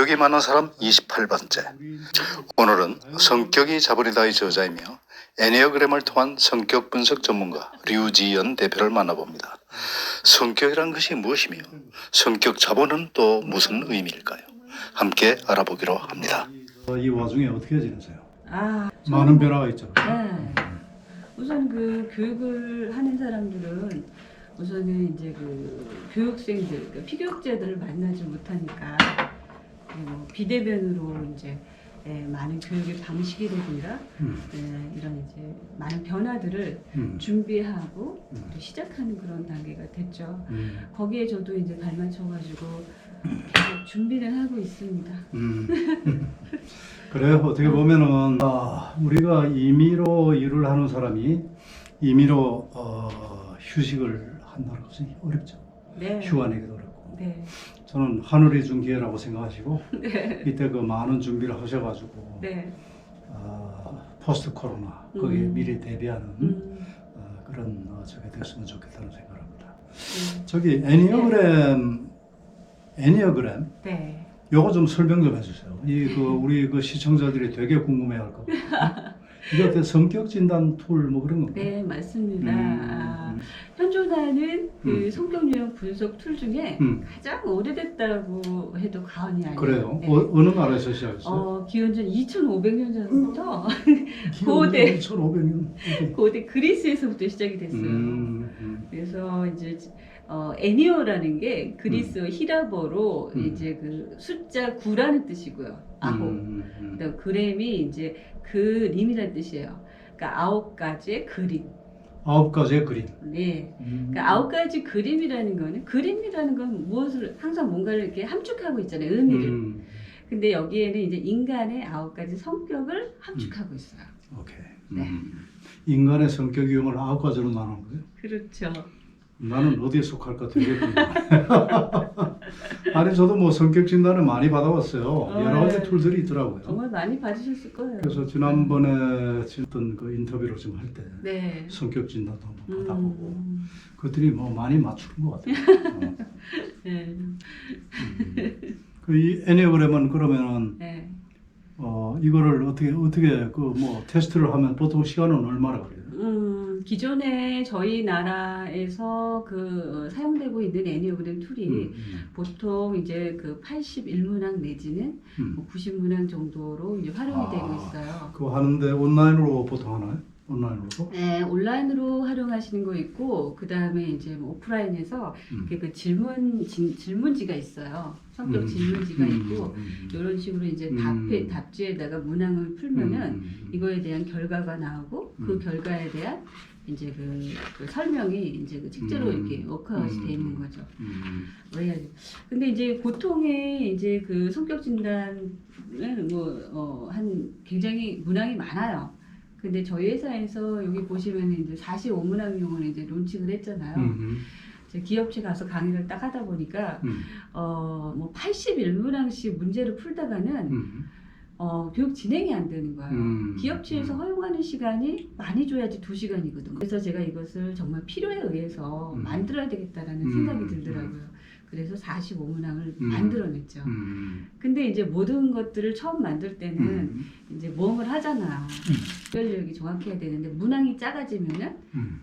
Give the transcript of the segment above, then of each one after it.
성격이 많은 사람 28번째. 오늘은 성격이 자본이다의 저자이며 애니어그램을 통한 성격 분석 전문가 류지연 대표를 만나봅니다. 성격이란 것이 무엇이며 성격 자본은 또 무슨 의미일까요? 함께 알아보기로 합니다. 이 와중에 어떻게 지내세요? 저는 변화가 있죠. 네. 우선 그 교육을 하는 사람들은 우선은 이제 그 교육생들, 그러니까 피교육자들을 만나지 못하니까 비대면으로 이제 많은 교육의 방식이라든가 이런 이제 많은 변화들을 준비하고 또 시작하는 그런 단계가 됐죠. 거기에 저도 이제 발맞춰가지고 계속 준비를 하고 있습니다. 그래요. 어떻게 보면은 우리가 임의로 일을 하는 사람이 임의로 휴식을 한다는 것은 어렵죠. 네. 휴가 내기도 어렵고. 네. 저는 하늘이 준 기회라고 생각하시고 네. 이때 그 많은 준비를 하셔가지고 네. 포스트 코로나 거기에 미리 대비하는 그런 저게 됐으면 좋겠다는 생각을 합니다. 저기 애니어그램 네. 요거 좀 설명 좀 해주세요. 우리 그 시청자들이 되게 궁금해할 것 같아요. 이게 어때 성격 진단 툴 뭐 그런 건가요? 네, 맞습니다. 현존하는 그 성격 유형 분석 툴 중에 가장 오래됐다고 해도 과언이 아니에요. 그래요? 네. 어느 나라에서 시작했어요? 기원전 2500년 전부터 고대 1500년. 고대 그리스에서부터 시작이 됐어요. 그래서 이제 애니어라는 게 그리스 히라버로 이제 그 숫자 9라는 뜻이고요. 그다음 그램이 이제 그림이라는 뜻이에요. 그러니까 9가지의 그림. 9가지의 그림. 네. 그러니까 9가지 그림이라는 거는 그림이라는 건 무엇을 항상 뭔가를 이렇게 함축하고 있잖아요. 의미를. 근데 여기에는 이제 인간의 9가지 성격을 함축하고 있어요. 오케이. 네. 인간의 성격 유형을 9가지로 나누는 거예요? 그렇죠. 나는 어디에 속할까 되게 궁금해. 아니 저도 뭐 성격 진단을 많이 받아봤어요. 여러 가지 툴들이 있더라고요. 정말 많이 받으셨을 거예요. 그래서 지난번에 했던 그 인터뷰를 좀 할 때 네. 성격 진단도 한번 받아보고 그것들이 뭐 많이 맞추는 것 같아요. 네. 이 애니어그램은 그러면은 네. 이거를 어떻게 그 뭐 테스트를 하면 보통 시간은 얼마나 걸려요? 기존에 저희 나라에서 그 사용되고 있는 애니어그램 툴이 보통 이제 그 81문항 내지는 뭐 90문항 정도로 이제 활용이 되고 있어요. 그거 하는데 온라인으로 보통 하나요? 온라인으로도? 네, 온라인으로 활용하시는 거 있고, 그 다음에 이제 뭐 오프라인에서 그 질문지가 있어요. 성격 질문지가 있고, 이런 식으로 이제 답지에다가 문항을 풀면은 이거에 대한 결과가 나오고, 그 결과에 대한 이제 그 설명이 이제 그 책자로 이렇게 워크아웃이 돼 있는 거죠. 근데 이제 보통의 이제 그 성격 진단은 한 굉장히 문항이 많아요. 근데 저희 회사에서 여기 보시면 이제 45문항용을 이제 론칭을 했잖아요. 제 기업체 가서 강의를 딱 하다 보니까 뭐 81문항씩 문제를 풀다가는 교육 진행이 안 되는 거예요. 기업체에서 허용하는 시간이 많이 줘야지 2시간이거든요. 그래서 제가 이것을 정말 필요에 의해서 만들어야 되겠다라는 생각이 들더라고요. 그래서 45문항을 만들어냈죠. 근데 이제 모든 것들을 처음 만들 때는 이제 모험을 하잖아. 분별력이 정확해야 되는데 문항이 작아지면은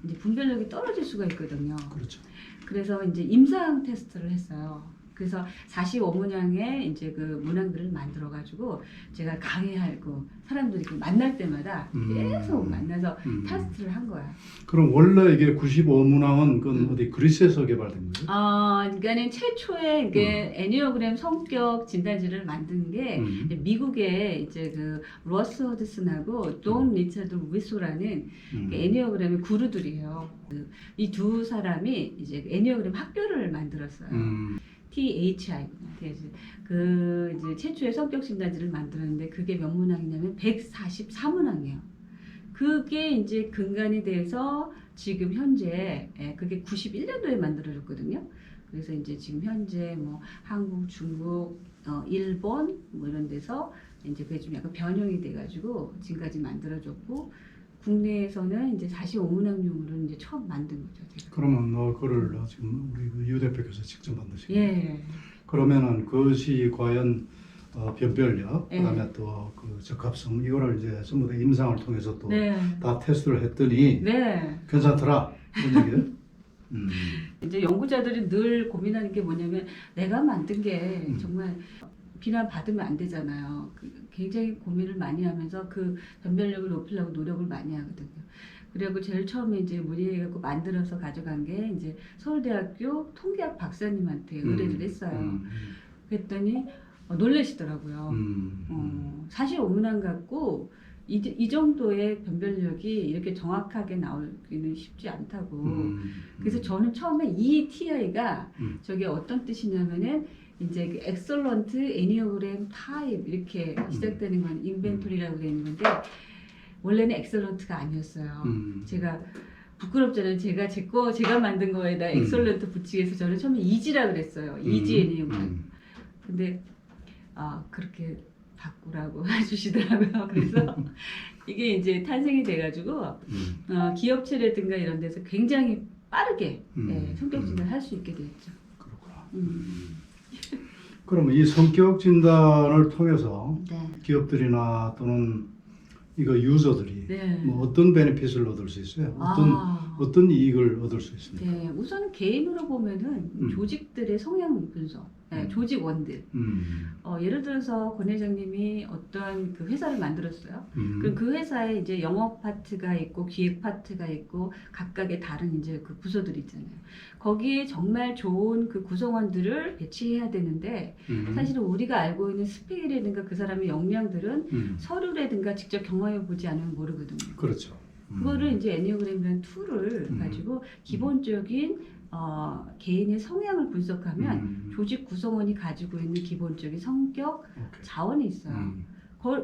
이제 분별력이 떨어질 수가 있거든요. 그렇죠. 그래서 이제 임상 테스트를 했어요. 그래서 45문항의 이제 그 문항들을 만들어 가지고 제가 강의하고 사람들이 만날 때마다 계속 만나서 테스트를 한 거야. 그럼 원래 이게 95문항은 그건 어디 그리스에서 개발된 거예요? 그러니까는 최초에 이게 애니어그램 성격 진단지를 만든 게 미국의 이제 그 러스 허드슨하고 돈 리차드 위소라는 애니어그램의 구루들이에요. 이 두 사람이 이제 애니어그램 학교를 만들었어요. THI. 그 이제 최초의 성격 진단지를 만들었는데 그게 몇 문항이냐면 144문항이에요. 그게 이제 근간이 돼서 지금 현재 그게 91년도에 만들어졌거든요. 그래서 이제 지금 현재 뭐 한국, 중국, 일본 뭐 이런 데서 이제 그게 좀 약간 변형이 돼가지고 지금까지 만들어졌고 국내에서는 이제 45문항용으로 이제 처음 만든 거죠. 제가. 그러면 그거를 지금 우리 유 대표께서 직접 만드신 거예요? 예. 그러면은 그것이 과연 변별력, 네. 그다음에 또 그 적합성 이거를 이제 전부 다 임상을 통해서 또 다 네. 테스트를 했더니 네. 괜찮더라 이런 얘기예요. 이제 연구자들이 늘 고민하는 게 뭐냐면 내가 만든 게 음. 정말 비난 받으면 안 되잖아요. 굉장히 고민을 많이 하면서 그 변별력을 높이려고 노력을 많이 하거든요. 그리고 제일 처음에 이제 문의해갖고 만들어서 가져간 게 이제 서울대학교 통계학 박사님한테 의뢰를 했어요. 그랬더니 놀라시더라고요. 사실 오문안 갖고 이 정도의 변별력이 이렇게 정확하게 나오기는 쉽지 않다고. 그래서 저는 처음에 이 TI가 저게 어떤 뜻이냐면은 이제 그 엑설런트 애니어그램 타입 이렇게 시작되는 건 인벤토리라고 되어 있는 건데 원래는 엑설런트가 아니었어요. 제가 부끄럽잖아요. 제가 만든 거에다 엑설런트 붙이기 위해서 저는 처음에 이지라 그랬어요. 이지 애니어그램. 근데 그렇게 바꾸라고 해주시더라고요. 그래서 이게 이제 탄생이 돼가지고 기업체라든가 이런 데서 굉장히 빠르게 성격 진단을 할 수 있게 됐죠. 그렇구나. 그러면 이 성격 진단을 통해서 네. 기업들이나 또는 이거 유저들이 네. 뭐 어떤 베네핏을 얻을 수 있어요? 어떤 이익을 얻을 수 있습니까? 네, 우선 개인으로 보면은 조직들의 성향 분석, 조직원들. 예를 들어서 권 회장님이 어떠한 그 회사를 만들었어요. 그럼 그 회사에 이제 영업 파트가 있고 기획 파트가 있고 각각의 다른 이제 그 부서들이 있잖아요. 거기에 정말 좋은 그 구성원들을 배치해야 되는데 사실은 우리가 알고 있는 스펙이라든가 그 사람의 역량들은 서류라든가 직접 경험해 보지 않으면 모르거든요. 그렇죠. 그거를 이제 애니어그램이라는 툴을 가지고 기본적인 개인의 성향을 분석하면 조직 구성원이 가지고 있는 기본적인 성격 오케이. 자원이 있어요.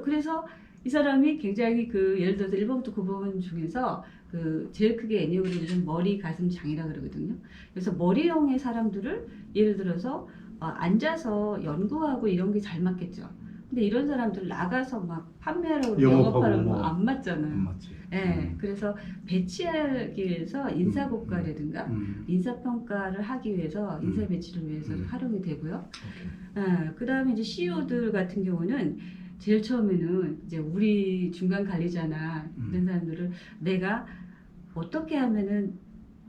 그래서 이 사람이 굉장히 그 예를 들어서 1번부터 9번 중에서 그 제일 크게 애니어그램은 머리, 가슴, 장이라 그러거든요. 그래서 머리형의 사람들을 예를 들어서 앉아서 연구하고 이런 게 잘 맞겠죠. 근데 이런 사람들 나가서 막 판매하라고 그러고 영업하라고 뭐 안 맞잖아요. 안 맞지. 네, 그래서 배치하기 위해서 인사고과라든가 인사평가를 하기 위해서 인사 배치를 위해서 활용이 되고요. 그 다음에 이제 CEO들 같은 경우는 제일 처음에는 이제 우리 중간 관리자나 이런 사람들을 내가 어떻게 하면은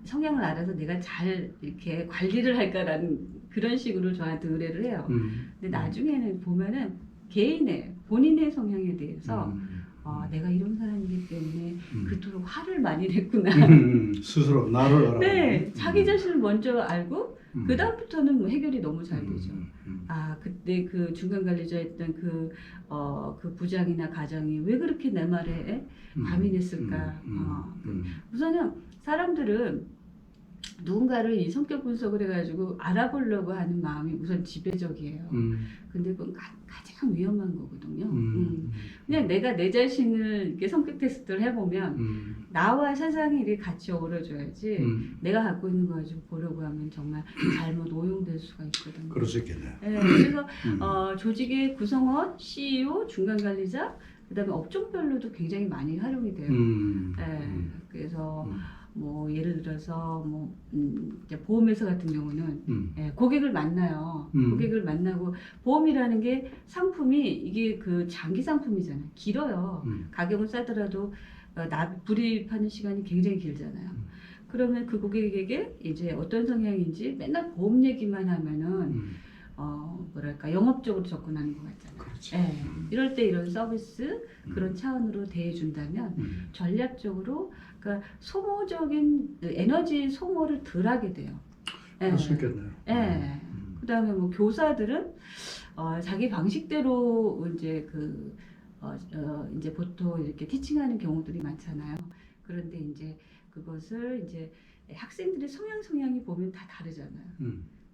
성향을 알아서 내가 잘 이렇게 관리를 할까라는 그런 식으로 저한테 의뢰를 해요. 근데 나중에는 보면은 본인의 성향에 대해서 내가 이런 사람이기 때문에 그토록 화를 많이 냈구나. 스스로 나를 알아. 네, 자기 자신을 먼저 알고 그 다음부터는 뭐 해결이 너무 잘 되죠. 그때 그 중간 관리자였던 그 부장이나 가장이 왜 그렇게 내 말에 과민했을까? 우선은 사람들은 누군가를 이 성격 분석을 해가지고 알아보려고 하는 마음이 우선 지배적이에요. 근데 그건 가장 위험한 거거든요. 그냥 내가 내 자신을 이렇게 성격 테스트를 해보면 나와 세상이 이렇게 같이 어우러져야지 내가 갖고 있는 거 가지고 보려고 하면 정말 잘못 오용될 수가 있거든요. 그럴 수 있겠네요. 네, 그래서 조직의 구성원, CEO, 중간 관리자, 그다음에 업종별로도 굉장히 많이 활용이 돼요. 그래서 뭐 예를 들어서 뭐 이제 보험회사 같은 경우는 고객을 만나요. 고객을 만나고 보험이라는 게 상품이 이게 그 장기 상품이잖아요. 길어요. 가격은 싸더라도 불입하는 시간이 굉장히 길잖아요. 그러면 그 고객에게 이제 어떤 성향인지 맨날 보험 얘기만 하면은 뭐랄까 영업적으로 접근하는 것 같잖아요. 그렇지. 이럴 때 이런 서비스 그런 차원으로 대해준다면 전략적으로 그러니까 소모적인 에너지 소모를 덜 하게 돼요. 그럴 수 있겠네요. 그다음에 뭐 교사들은 자기 방식대로 이제 이제 보통 이렇게 티칭하는 경우들이 많잖아요. 그런데 이제 그것을 이제 학생들의 성향이 보면 다 다르잖아요.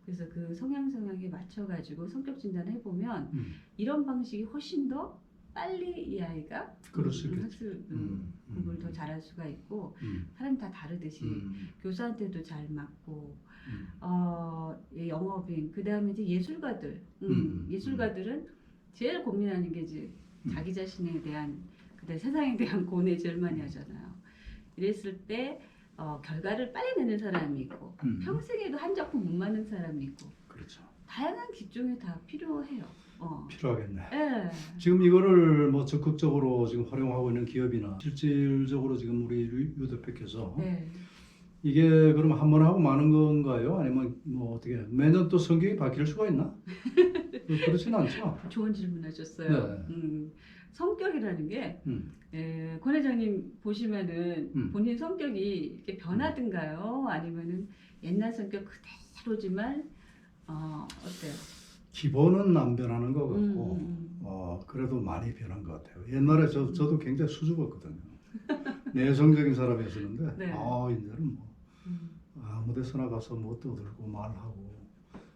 그래서 그 성향에 맞춰가지고 성격 진단을 해보면 이런 방식이 훨씬 더 빨리 이 아이가 학습 공부를 더 잘할 수가 있고 사람이 다 다르듯이 교사한테도 잘 맞고 영업인 그 다음에 이제 예술가들 예술가들은 제일 고민하는 게 이제 자기 자신에 대한 그다음 세상에 대한 고뇌 제일 많이 하잖아요. 이랬을 때 결과를 빨리 내는 사람이 있고 평생에도 한 작품 못 만든 사람이 있고 그렇죠. 다양한 기종이 다 필요해요. 필요하겠네. 예. 지금 이거를 뭐 적극적으로 지금 활용하고 있는 기업이나 실질적으로 지금 우리 유 대표께서 네. 이게 그럼 한 번 하고 마는 건가요? 아니면 뭐 어떻게 매년 또 성격이 바뀔 수가 있나? 그렇지는 않죠. 좋은 질문하셨어요. 네. 성격이라는 게 음. 권 회장님 보시면은 음. 본인 성격이 이렇게 변하든가요? 아니면은 옛날 성격 그대로지만 어때요? 기본은 안 변하는 것 같고 음. 그래도 많이 변한 것 같아요. 옛날에 저도 굉장히 수줍었거든요. 내성적인 사람이었었는데 네. 이제는 뭐 음. 아무 데서나 가서 뭐 떠들고 말하고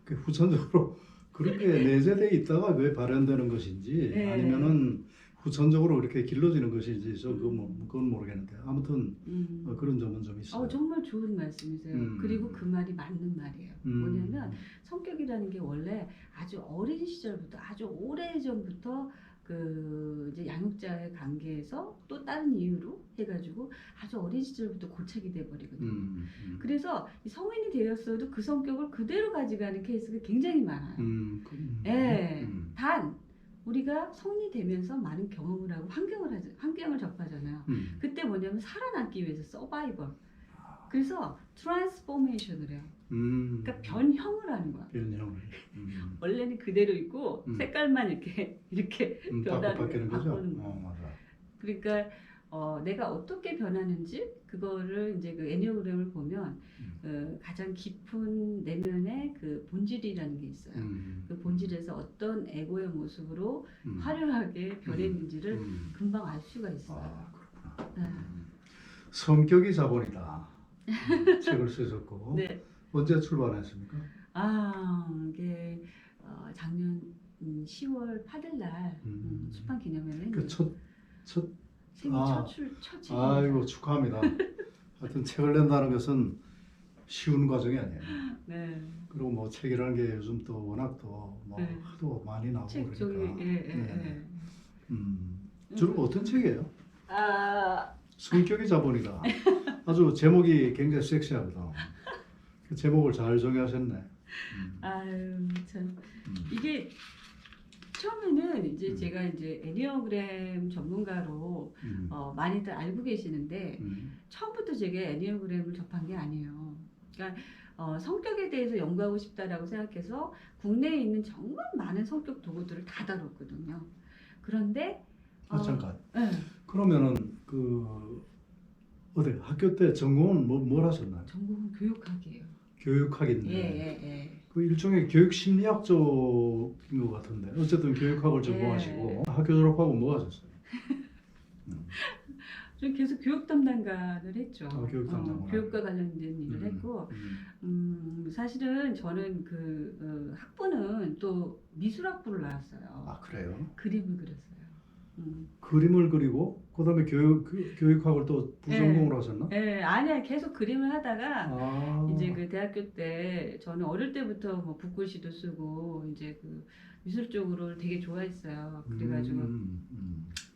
그 후천적으로 그렇게 내재돼 있다가 왜 발현되는 것인지 네. 아니면은 후천적으로 이렇게 길러지는 것인지 그건 모르겠는데 아무튼 그런 점은 좀 있어요. 정말 좋은 말씀이세요. 그리고 그 말이 맞는 말이에요. 뭐냐면 성격이라는 게 원래 아주 어린 시절부터 아주 오래 전부터 그 이제 양육자의 관계에서 또 다른 이유로 해가지고 아주 어린 시절부터 고착이 돼버리거든요. 그래서 이 성인이 되었어도 그 성격을 그대로 가져가는 케이스가 굉장히 많아요. 예. 단 우리가 성인이 되면서 많은 경험을 하고 환경을 접하잖아요. 그때 뭐냐면 살아남기 위해서 서바이벌. 그래서 트랜스포메이션을 해요. 그러니까 변형을 하는 거야. 변형을. 원래는 그대로 있고 색깔만 이렇게 바뀌는 거죠. 바꾸는 거야. 맞아. 그러니까 내가 어떻게 변하는지 그거를 이제 그 애니어그램을 보면 가장 깊은 내면의 그 본질이라는 게 있어요. 그 본질에서 어떤 에고의 모습으로 화려하게 변했는지를 금방 알 수가 있어요. 그렇구나. 네. 성격이 자본이다. 책을 쓰셨고 네. 언제 출版했습니까? 이게 작년 10월 8일 날 출판 기념회를 했는데 첫 생애 첫 책입니다. 아이고 축하합니다. 하여튼 책을 낸다는 것은 쉬운 과정이 아니에요. 네. 그리고 뭐 책이라는 게 요즘 또 워낙 또뭐 네. 하도 많이 나오고 책 그러니까. 저기 예. 주로 어떤 책이에요? 아 성격이 자본이다. 아주 제목이 굉장히 섹시하거든. 그 제목을 잘 정하셨네. 아유 참 이게 처음에는 이제 제가 이제 애니어그램 전문가로 많이들 알고 계시는데 처음부터 제가 애니어그램을 접한 게 아니에요. 그러니까 성격에 대해서 연구하고 싶다라고 생각해서 국내에 있는 정말 많은 성격 도구들을 다 다뤘거든요. 그런데 잠깐. 네. 그러면은 어디 학교 때 전공은 뭘 하셨나요? 전공은 교육학이에요. 교육학인데. 예. 그 일종의 교육 심리학 쪽인 것 같은데 어쨌든 교육학을 전공하시고 학교 졸업하고 뭐 하셨어요? 좀 계속 교육 담당관을 했죠. 교육 담당관. 교육과 관련된 일을 했고 사실은 저는 그 학부는 또 미술학부를 나왔어요. 아 그래요? 그림을 그렸어요. 그림을 그리고 그다음에 교육학을 또 부전공으로 하셨나? 네, 아니야 계속 그림을 하다가 이제 그 대학교 때 저는 어릴 때부터 뭐 붓글씨도 쓰고 이제 그 미술 쪽으로 되게 좋아했어요. 그래가지고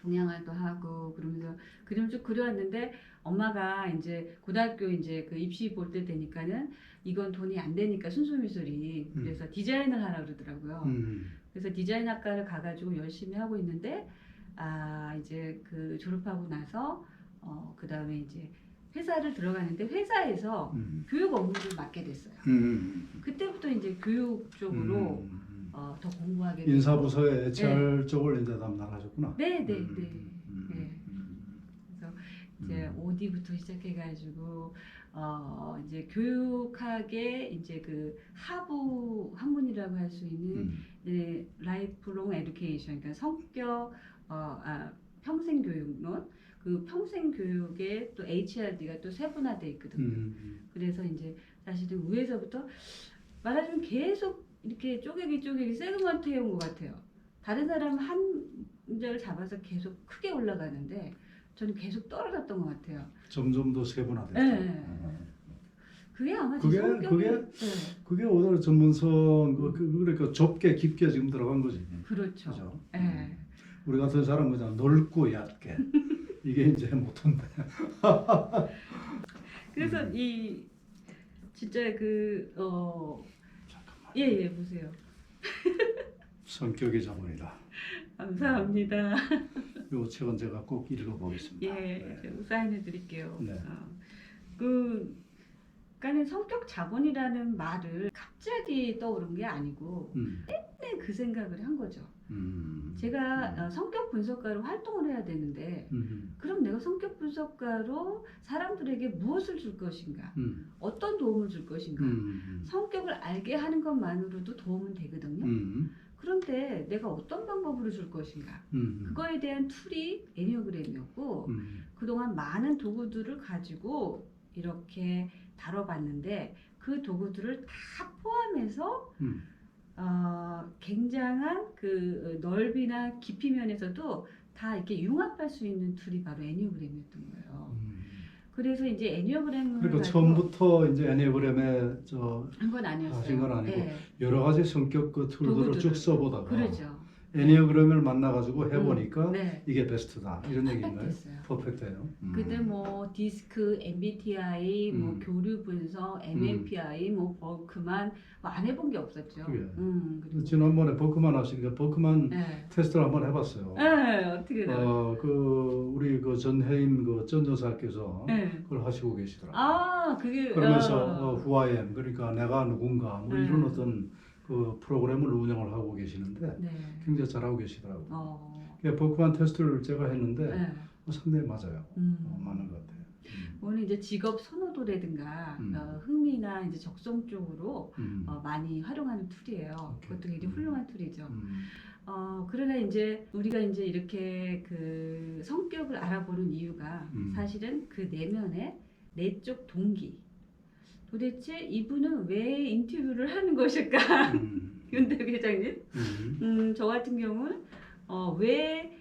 동양화도 하고 그러면서 그림을 쭉 그려왔는데 엄마가 이제 고등학교 이제 그 입시 볼 때 되니까는 이건 돈이 안 되니까 순수미술이 그래서 디자인을 하라 그러더라고요. 그래서 디자인학과를 가가지고 열심히 하고 있는데 이제 그 졸업하고 나서 그 다음에 이제 회사를 들어가는데 회사에서 교육 업무를 맡게 됐어요. 그때부터 이제 교육 쪽으로 더 공부하게 됐고 인사부서의 HR 쪽을 이제 담당하셨구나. 네. 그래서 이제 OD부터 시작해가지고 이제 교육학의 이제 그 하부 학문이라고 할 수 있는 라이프롱 에듀케이션, 그러니까 성격 평생 교육론, 그 평생 교육에 또 HRD가 또 세분화돼 있거든요. 그래서 이제 사실은 위에서부터 말하자면 계속 이렇게 쪼개기 세그먼트 해온 것 같아요. 다른 사람은 한 문제를 잡아서 계속 크게 올라가는데 저는 계속 떨어졌던 것 같아요. 점점 더 세분화됐죠. 네. 그게 아마 제 성격이 그게 오늘 전문성 그러니까 좁게 깊게 지금 들어간 거지. 그렇죠. 그죠? 네. 우리 같은 사람은 그냥 넓고 얕게 이게 이제 못한데. 그래서 이 진짜 그 잠깐만. 예 보세요. 성격이 자본이다. 감사합니다. 이 책은 제가 꼭 읽어보겠습니다. 예, 제가 사인해 드릴게요. 네. 그러니까는 성격 자본이라는 말을 갑자기 떠오른 게 아니고 그때 그 생각을 한 거죠. 제가 성격 분석가로 활동을 해야 되는데 그럼 내가 성격 분석가로 사람들에게 무엇을 줄 것인가? 어떤 도움을 줄 것인가? 성격을 알게 하는 것만으로도 도움은 되거든요. 그런데 내가 어떤 방법으로 줄 것인가? 그거에 대한 툴이 애니어그램이었고 그동안 많은 도구들을 가지고 이렇게 다뤄봤는데 그 도구들을 다 포함해서 굉장한 그 넓이나 깊이 면에서도 다 이렇게 융합할 수 있는 툴이 바로 애니어그램이었던 거예요. 그래서 이제 애니어그램을 그러니까 처음부터 이제 애니어그램에 한 건 아니었어요. 하신 건 아니고 네. 여러 가지 성격 그 툴들을 도구들을- 쭉 써보다가 그러죠. 애니어그램을 만나가지고 해보니까 네. 이게 베스트다 이런 얘기인가요? 퍼펙트했어요. 퍼펙트예요. 그때 뭐 디스크, MBTI, 뭐 교류 분석, MMPI, 뭐 버크만 뭐 안 해본 게 없었죠. 그게. 그리고 지난번에 버크만 하시니까 버크만 네. 테스트를 한번 해봤어요. 네, 어떻게 돼요? 우리 그 전혜임 그 전 여사께서 네. 그걸 하시고 계시더라고요. 아, 그게 그러면서 who I am 그러니까 내가 누군가 뭐 이런 네. 어떤 그 프로그램을 운영을 하고 계시는데 네. 굉장히 잘하고 계시더라고요. 네. 버크만 테스트를 제가 했는데 네. 상당히 맞아요. 맞는 것 같아요. 오늘 이제 직업 선호도라든가 흥미나 이제 적성 쪽으로 많이 활용하는 툴이에요. 오케이. 그것도 굉장히 훌륭한 툴이죠. 그러나 이제 우리가 이제 이렇게 그 성격을 알아보는 이유가 사실은 그 내면의 내적 동기. 도대체 이분은 왜 인터뷰를 하는 것일까? 윤대기 회장님. 저 같은 경우는 왜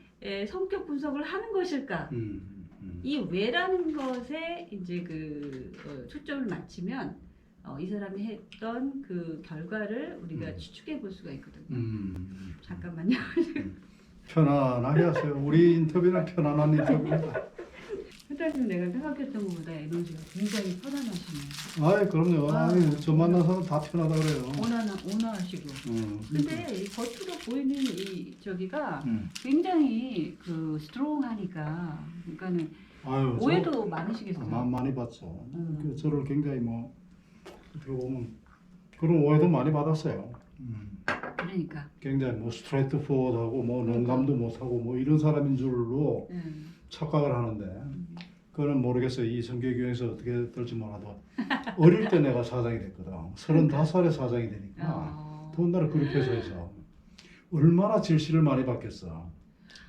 성격 분석을 하는 것일까? 이 왜라는 것에 이제 그 초점을 맞추면 이 사람이 했던 그 결과를 우리가 추측해 볼 수가 있거든요. 잠깐만요. 편안하게 하세요. 우리 인터뷰는 편안한 인터뷰입니다. 회장님 내가 생각했던 것보다 에너지가 굉장히 편안하시네요. 아이 그럼요. 저 만난 사람 다 편하다 그래요. 온화하시고. 근데 이 겉으로 보이는 이 저기가 굉장히 그 스트롱하니까, 그러니까는 아유, 오해도 많으시겠어요. 많이 받죠. 저를 굉장히 뭐 어떻게 보면 그런 오해도 많이 받았어요. 그러니까. 굉장히 뭐 스트레이트 포워드하고 뭐 농담도 못하고 뭐 이런 사람인 줄로 착각을 하는데 그거는 모르겠어요. 이 성격교회에서 어떻게 될지 몰라도 어릴 때 내가 사장이 됐거든. 35살에 사장이 되니까 더군다나 그룹 회사에서 얼마나 질시를 많이 받겠어.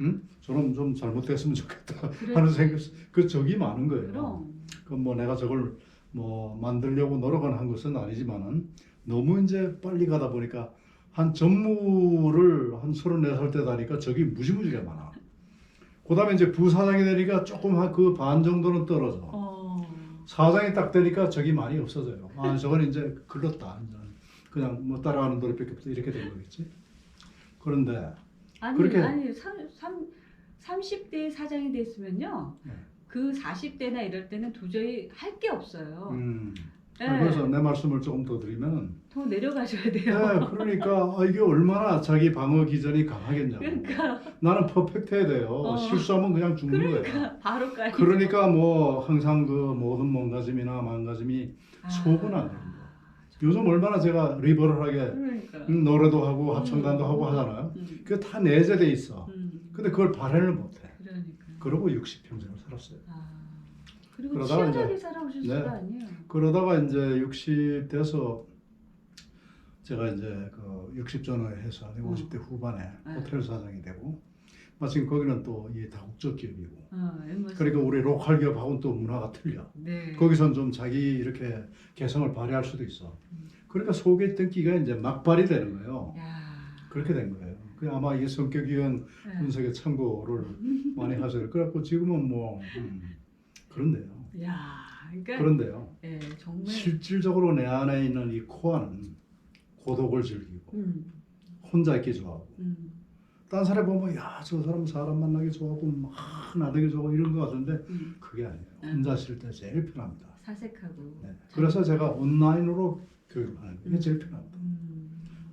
응? 저는 좀 잘못됐으면 좋겠다 하는 생각, 그 적이 많은 거예요. 그럼. 그 뭐 내가 저걸 뭐 만들려고 노력은 한 것은 아니지만은 너무 이제 빨리 가다 보니까 한 전무를 한 34살 때 다니까 적이 무지무지게 많아. 그 다음에 이제 부사장이 되니까 조금 한 그 반 정도는 떨어져. 사장이 딱 되니까 적이 많이 없어져요. 아, 저건 이제 글렀다. 그냥 뭐 따라가는 노릇밖에 없다. 이렇게 된 거겠지. 그런데 아니, 그렇게 30대 사장이 됐으면요. 네. 그 40대나 이럴 때는 도저히 할 게 없어요. 네. 그래서 내 말씀을 조금 더 드리면 더 내려가셔야 네, 돼요. 그러니까 이게 얼마나 자기 방어 기전이 강하겠냐고. 그러니까. 나는 퍼펙트해야 돼요. 실수하면 그냥 죽는 거예요. 그러니까 바로 까지. 그러니까 뭐 항상 그 모든 몸가짐이나 마음가짐이 속은 안 됩니다. 요즘 얼마나 제가 리버럴하게 그러니까. 노래도 하고 합창단도 하고 하잖아요. 그게 다 내재돼 있어. 근데 그걸 발현을 못해. 그러니까. 그러고 60평생을 살았어요. 그리고 그러다가 치열하게 이제- 살아오셨을 네. 거 아니에요. 그러다가 이제 60 돼서 제가 이제 그 60 전후해서 50대 후반에 호텔 사장이 되고 마침 거기는 또 이 다국적 기업이고 그러니까 우리 로컬 기업하고는 또 문화가 틀려. 네. 거기선 좀 자기 이렇게 개성을 발휘할 수도 있어. 그러니까 속에 있던 끼가 이제 막발이 되는 거예요. 야. 그렇게 된 거예요. 그 아마 이게 성격 유형 분석에 참고를 많이 하세요. 그래갖고 지금은 뭐 그런데요. 야. 그러니까. 그런데요. 네, 정말. 실질적으로 내 안에 있는 이 코어는 고독을 즐기고 혼자 있기 좋아하고 딴 사람 보면 야 저 사람 사람 만나기 좋아하고 막 나대기 좋아하고 이런 거 같은데 그게 아니에요. 혼자 있을 때 제일 편합니다. 사색하고. 네. 그래서 제가 온라인으로 교육을 하는 게 제일 편합니다.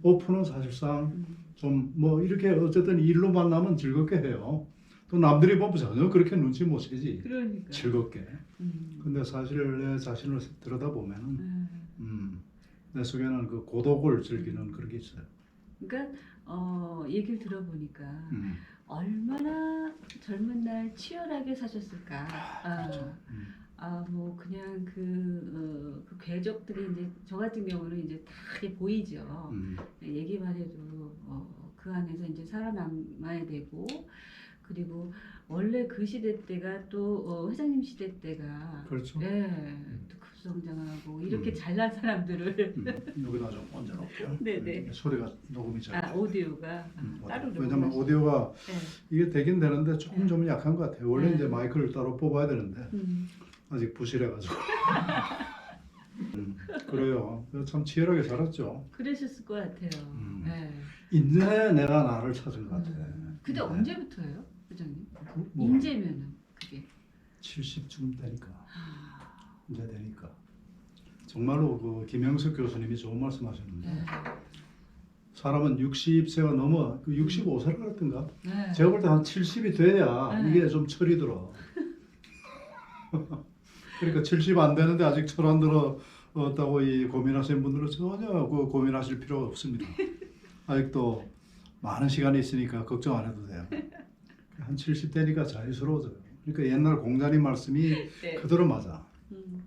오픈은 사실상 좀 뭐 이렇게 어쨌든 일로 만나면 즐겁게 해요. 또 남들이 보면 전혀 그렇게 눈치 못 채지. 그러니까. 즐겁게. 음. 근데 사실 내 자신을 들여다보면은 음. 내 속에는 그 고독을 즐기는 그런 게 있어요. 그러니까 얘기를 들어보니까 음. 얼마나 젊은 날 치열하게 사셨을까. 그렇죠. 뭐 그냥 그 궤적들이 이제 저 같은 경우는 이제 다 이렇게 보이죠. 얘기만 해도 그 안에서 이제 살아남아야 되고, 그리고 원래 그 시대 때가 또 회장님 시대 때가 그렇죠. 예, 또 급성장하고 이렇게 음. 잘난 사람들을 여기다 좀 얹어놓을게요. 네네. 소리가 녹음이 잘. 오디오가 따로 왜냐면 녹음하시- 오디오가 네. 이게 되긴 되는데 조금 네. 좀 약한 것 같아요. 원래 네. 이제 마이크를 따로 뽑아야 되는데 음. 아직 부실해가지고. 그래요. 참 치열하게 살았죠. 그러셨을 것 같아요. 네. 이제 내가 나를 찾은 것 같아. 근데 네. 언제부터예요, 회장님? 뭐 인재면은 그게. 70쯤 되니까 아, 이제 되니까 정말로 그 김영석 교수님이 좋은 말씀하셨는데 네. 사람은 60세가 넘어 그 65세라 그랬던가 네. 제가 볼 때 한 70이 돼야 네. 이게 좀 철이 들어. 그러니까 70 안 되는데 아직 철 안 들었다고 이 고민하시는 분들은 전혀 그 고민하실 필요가 없습니다. 아직도 많은 시간이 있으니까 걱정 안 해도 돼요. 한 70 되니까 자유스러워져요. 그러니까 옛날 공자님 말씀이 네. 그대로 맞아. 음.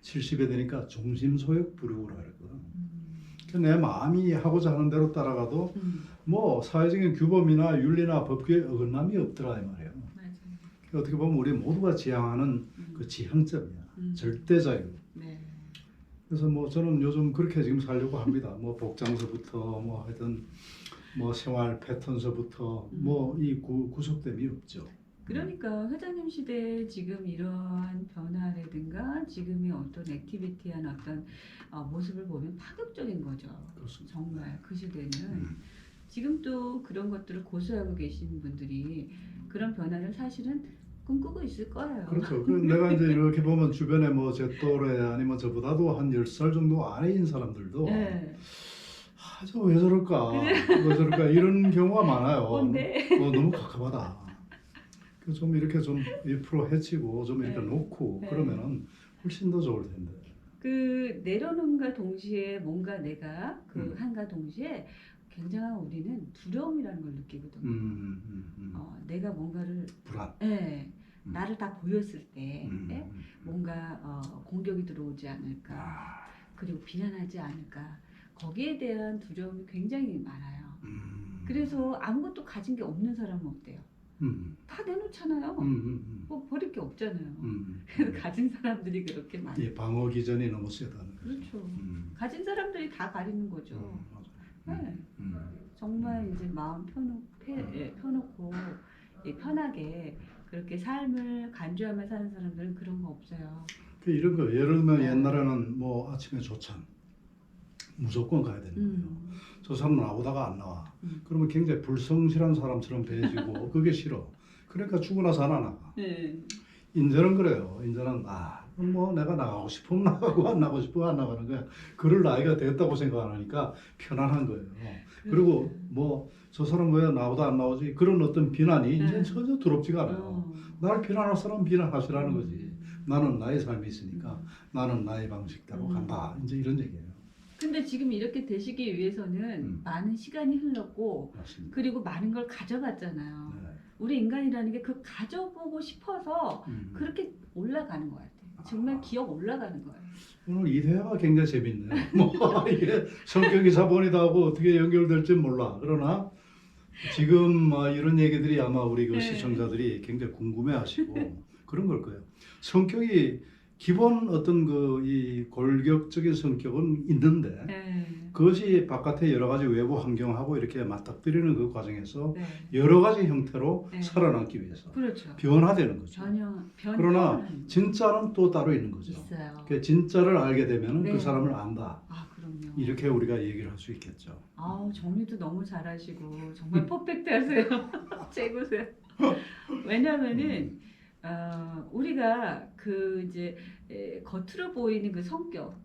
70에 되니까 중심소욕 부르고라 그랬거든. 음. 내 마음이 하고자 하는 대로 따라가도 뭐 사회적인 규범이나 윤리나 법규에 어긋남이 없더라 이 말이에요. 맞아요. 어떻게 보면 우리 모두가 지향하는 그 지향점이야. 절대 자유. 네. 그래서 뭐 저는 요즘 그렇게 지금 살려고 합니다. 뭐 복장서부터 뭐 하여튼 뭐 생활 패턴서부터 뭐 이 구속됨이 없죠. 그러니까 회장님 시대에 지금 이러한 변화라든가 지금의 어떤 액티비티한 어떤 모습을 보면 파격적인 거죠. 그렇습니다. 정말 그 시대는 지금 또 그런 것들을 고수하고 계신 분들이 그런 변화를 사실은 꿈꾸고 있을 거예요. 그렇죠. 그 내가 이제 이렇게 보면 주변에 뭐 제 또래 아니면 저보다도 한 10살 정도 아래인 사람들도 네. 저 왜 저럴까? 왜 저럴까? 이런 경우가 많아요. 네. 너무 갑갑하다. 그래서 좀 이렇게 좀 1% 해치고 좀 이렇게 네. 놓고 네. 그러면은 훨씬 더 좋을 텐데. 그 내려놓음과 동시에 뭔가 내가 그 한과 동시에 굉장한 우리는 두려움이라는 걸 느끼거든요. 내가 뭔가를 불안. 네, 나를 다 보였을 때 음. 뭔가 공격이 들어오지 않을까, 그리고 비난하지 않을까, 거기에 대한 두려움이 굉장히 많아요. 그래서 아무것도 가진 게 없는 사람은 어때요? 다 내놓잖아요. 뭐 버릴 게 없잖아요. 그래서 가진 사람들이 그렇게 많아요. 이 방어 기전이 너무 세다는 거죠. 그렇죠. 가진 사람들이 다 가리는 거죠. 맞아요. 네. 정말 이제 마음 펴놓고 편하게 그렇게 삶을 간주하며 사는 사람들은 그런 거 없어요. 그 이런 거 예를 들면 옛날에는 뭐 아침에 조찬 무조건 가야 되는 거예요. 저 사람은 나오다가 안 나와. 그러면 굉장히 불성실한 사람처럼 배해지고 그게 싫어. 그러니까 죽으나 사나 나가. 네. 인제는 그래요. 인제는 뭐 내가 나가고 싶으면 나가고 안 나가고 싶으면 안 나가는 거야. 그럴 나이가 됐다고 생각 안 하니까 편안한 거예요. 그리고 뭐 저 사람 왜 나오다 안 나오지? 그런 어떤 비난이 이제 전혀 두렵지가 않아요. 나를 비난할 사람은 비난하시라는 거지. 나는 나의 삶이 있으니까 나는 나의 방식대로 간다. 이제 이런 얘기예요. 근데 지금 이렇게 되시기 위해서는 많은 시간이 흘렀고 맞습니다. 그리고 많은 걸 가져갔잖아요. 네. 우리 인간이라는 게 그 가져보고 싶어서 그렇게 올라가는 것 같아요. 정말 기억 올라가는 거예요. 오늘 이 대화가 굉장히 재밌네요. 뭐 이게 성격이 사본이다 하고 어떻게 연결될지 몰라. 그러나 지금 이런 얘기들이 아마 우리 그 네. 시청자들이 굉장히 궁금해하시고 그런 걸 거예요. 성격이 기본 어떤 그 이 골격적인 성격은 있는데 네. 그것이 바깥의 여러 가지 외부 환경하고 이렇게 맞닥뜨리는 그 과정에서 네. 여러 가지 형태로 네. 살아남기 위해서 그렇죠. 변화되는 거죠. 그러나 진짜는 또 따로 있는 거죠. 있어요. 그 진짜를 알게 되면 네. 그 사람을 안다. 그럼요. 이렇게 우리가 얘기를 할 수 있겠죠. 정리도 너무 잘하시고 정말 퍼펙트하세요. 최고세요. 왜냐면은 우리가 그 이제 겉으로 보이는 그 성격,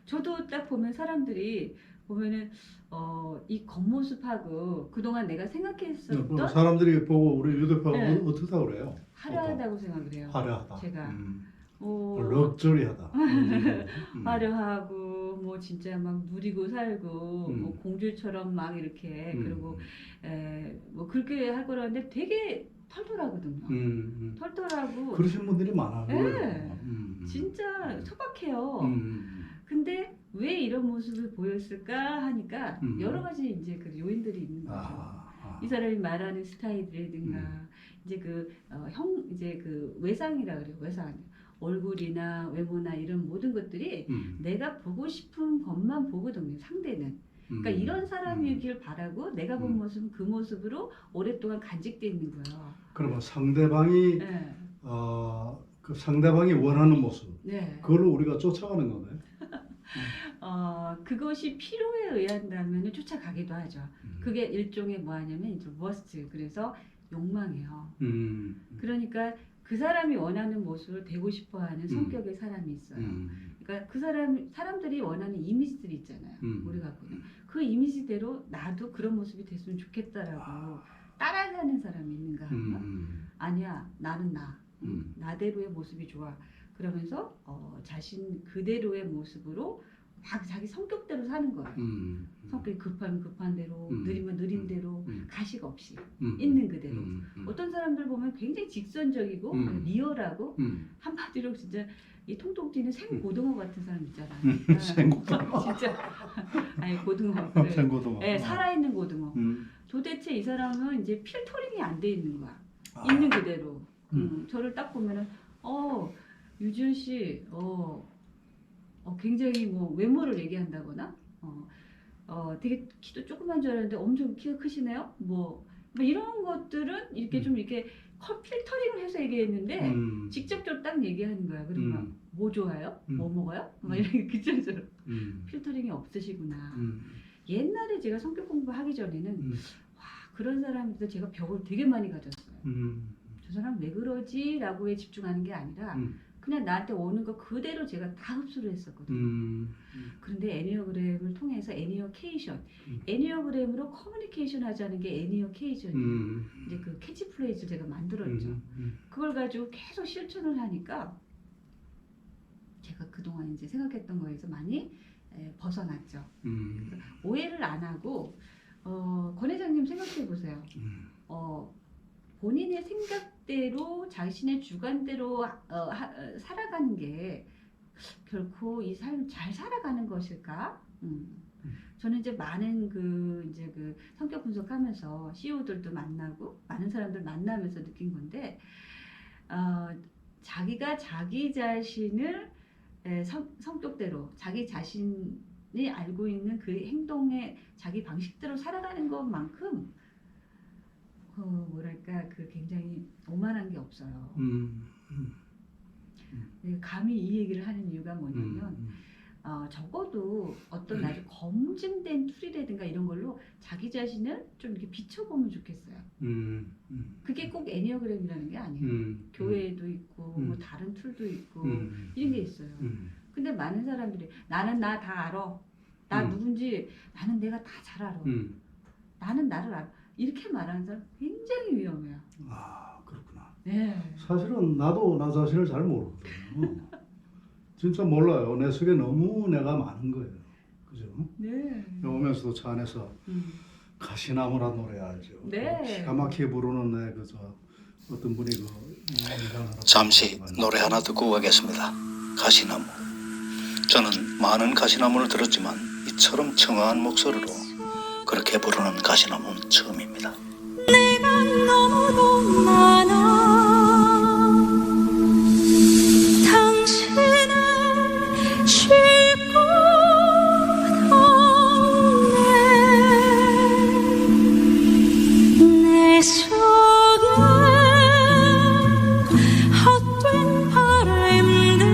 저도 딱 보면 사람들이 보면은 이 겉모습하고 그동안 내가 생각했었던 사람들이 보고 우리 유대파 네. 어떻다 그래요? 화려하다고 생각을 해요. 화려하다. 제가. 뭐 럭저리하다. 화려하고 뭐 진짜 막 누리고 살고 뭐 공주처럼 막 이렇게 그리고 뭐 그렇게 할 거라는데 되게 털털하거든요. 털털하고 그러신 분들이 많아요. 네. 진짜 소박해요. 근데 왜 이런 모습을 보였을까 하니까 여러 가지 이제 그 요인들이 있는 거죠. 이 사람이 말하는 스타일이라든가 이제 이제 그 외상이라 그래요. 외상. 얼굴이나 외모나 이런 모든 것들이 내가 보고 싶은 것만 보거든요. 상대는. 그러니까 이런 사람이길 바라고 내가 본 모습은 그 모습으로 오랫동안 간직돼 있는 거예요. 그러면 상대방이 네. 그 상대방이 원하는 모습 네. 그걸로 우리가 쫓아가는 거네. 그것이 필요에 의한다면 쫓아가기도 하죠. 그게 일종의 뭐 하냐면 이제 머스트. 그래서 욕망이에요. 그러니까 그 사람이 원하는 모습을 되고 싶어하는 성격의 사람이 있어요. 그러니까 그 사람들이 원하는 이미지들이 있잖아요. 우리가 보는 그 이미지대로 나도 그런 모습이 됐으면 좋겠다라고 따라가는 사람이 있는가 하면 아니야, 나는 나대로의 모습이 좋아. 그러면서 자신 그대로의 모습으로 막 자기 성격대로 사는 거예요. 성격이 급하면 급한 대로, 느리면 느린 대로, 가식 없이 있는 그대로. 어떤 사람들 보면 굉장히 직선적이고 리얼하고 한마디로 진짜 이 통통 튀는 생고등어 같은 사람 있잖아요. 생고등어. 진짜 아니 고등어. 생고등어. 네, 살아있는 고등어. 도대체 이 사람은 이제 필터링이 안 돼 있는 거야. 아. 있는 그대로. 저를 딱 보면은 유지은 씨 굉장히 뭐 외모를 얘기한다거나 되게 키도 조그만 줄 알았는데 엄청 키가 크시네요. 뭐 이런 것들은 이렇게 좀 이렇게 필터링을 해서 얘기했는데 직접적으로 딱 얘기하는 거야. 그러면 뭐 좋아요? 뭐 먹어요? 막 이렇게 그처럼 필터링이 없으시구나. 옛날에 제가 성격 공부하기 전에는 와 그런 사람들 제가 벽을 되게 많이 가졌어요. 저 사람 왜 그러지? 라고에 집중하는 게 아니라 그냥 나한테 오는 거 그대로 제가 다 흡수를 했었거든요. 그런데 애니어그램을 통해서 애니어케이션, 애니어그램으로 커뮤니케이션 하자는 게 애니어케이션이에요. 이제 그 캐치프레이즈를 제가 만들었죠. 그걸 가지고 계속 실천을 하니까 제가 그동안 이제 생각했던 거에서 많이 벗어났죠. 오해를 안 하고 권 회장님 생각해 보세요. 본인의 생각대로 자신의 주관대로 살아가는 게 결코 이 삶을 잘 살아가는 것일까? 저는 이제 많은 그 성격 분석하면서 CEO들도 만나고 많은 사람들 만나면서 느낀 건데 자기가 자기 자신을 성격대로 자기 자신이 알고 있는 그 행동의 자기 방식대로 살아가는 것만큼 뭐랄까 굉장히 오만한 게 없어요. 감히 이 얘기를 하는 이유가 뭐냐면 적어도 어떤 아주 검증된 툴이라든가 이런 걸로 자기 자신을 좀 이렇게 비춰보면 좋겠어요. 그게 꼭 애니어그램이라는 게 아니에요. 교회에도 있고 뭐 다른 툴도 있고 이런 게 있어요. 근데 많은 사람들이 나는 나 다 알아. 나 누군지 나는 내가 다 잘 알아. 나는 나를 알아. 이렇게 말하는 사람 굉장히 위험해요. 아 그렇구나. 네. 사실은 나도 나 자신을 잘 모르거든요. 진짜 몰라요. 내 속에 너무 내가 많은 거예요. 그죠? 네. 오면서도 차 안에서 가시나무란 노래 알죠? 네. 기가 막히게 부르는 어떤 분이 잠시 노래 하나 듣고 가겠습니다. 가시나무. 저는 많은 가시나무를 들었지만 이처럼 청아한 목소리로 그렇게 부르는 가시나무는 처음입니다. 내가 너무도 많아 당신을 쉴 곳 없네 내 속에 헛된 바람들로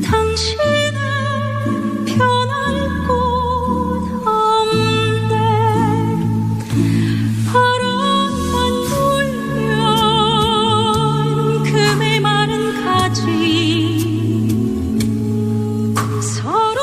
당신을 편할 곳 없네 바람만 불면 그 메마른 가지 서로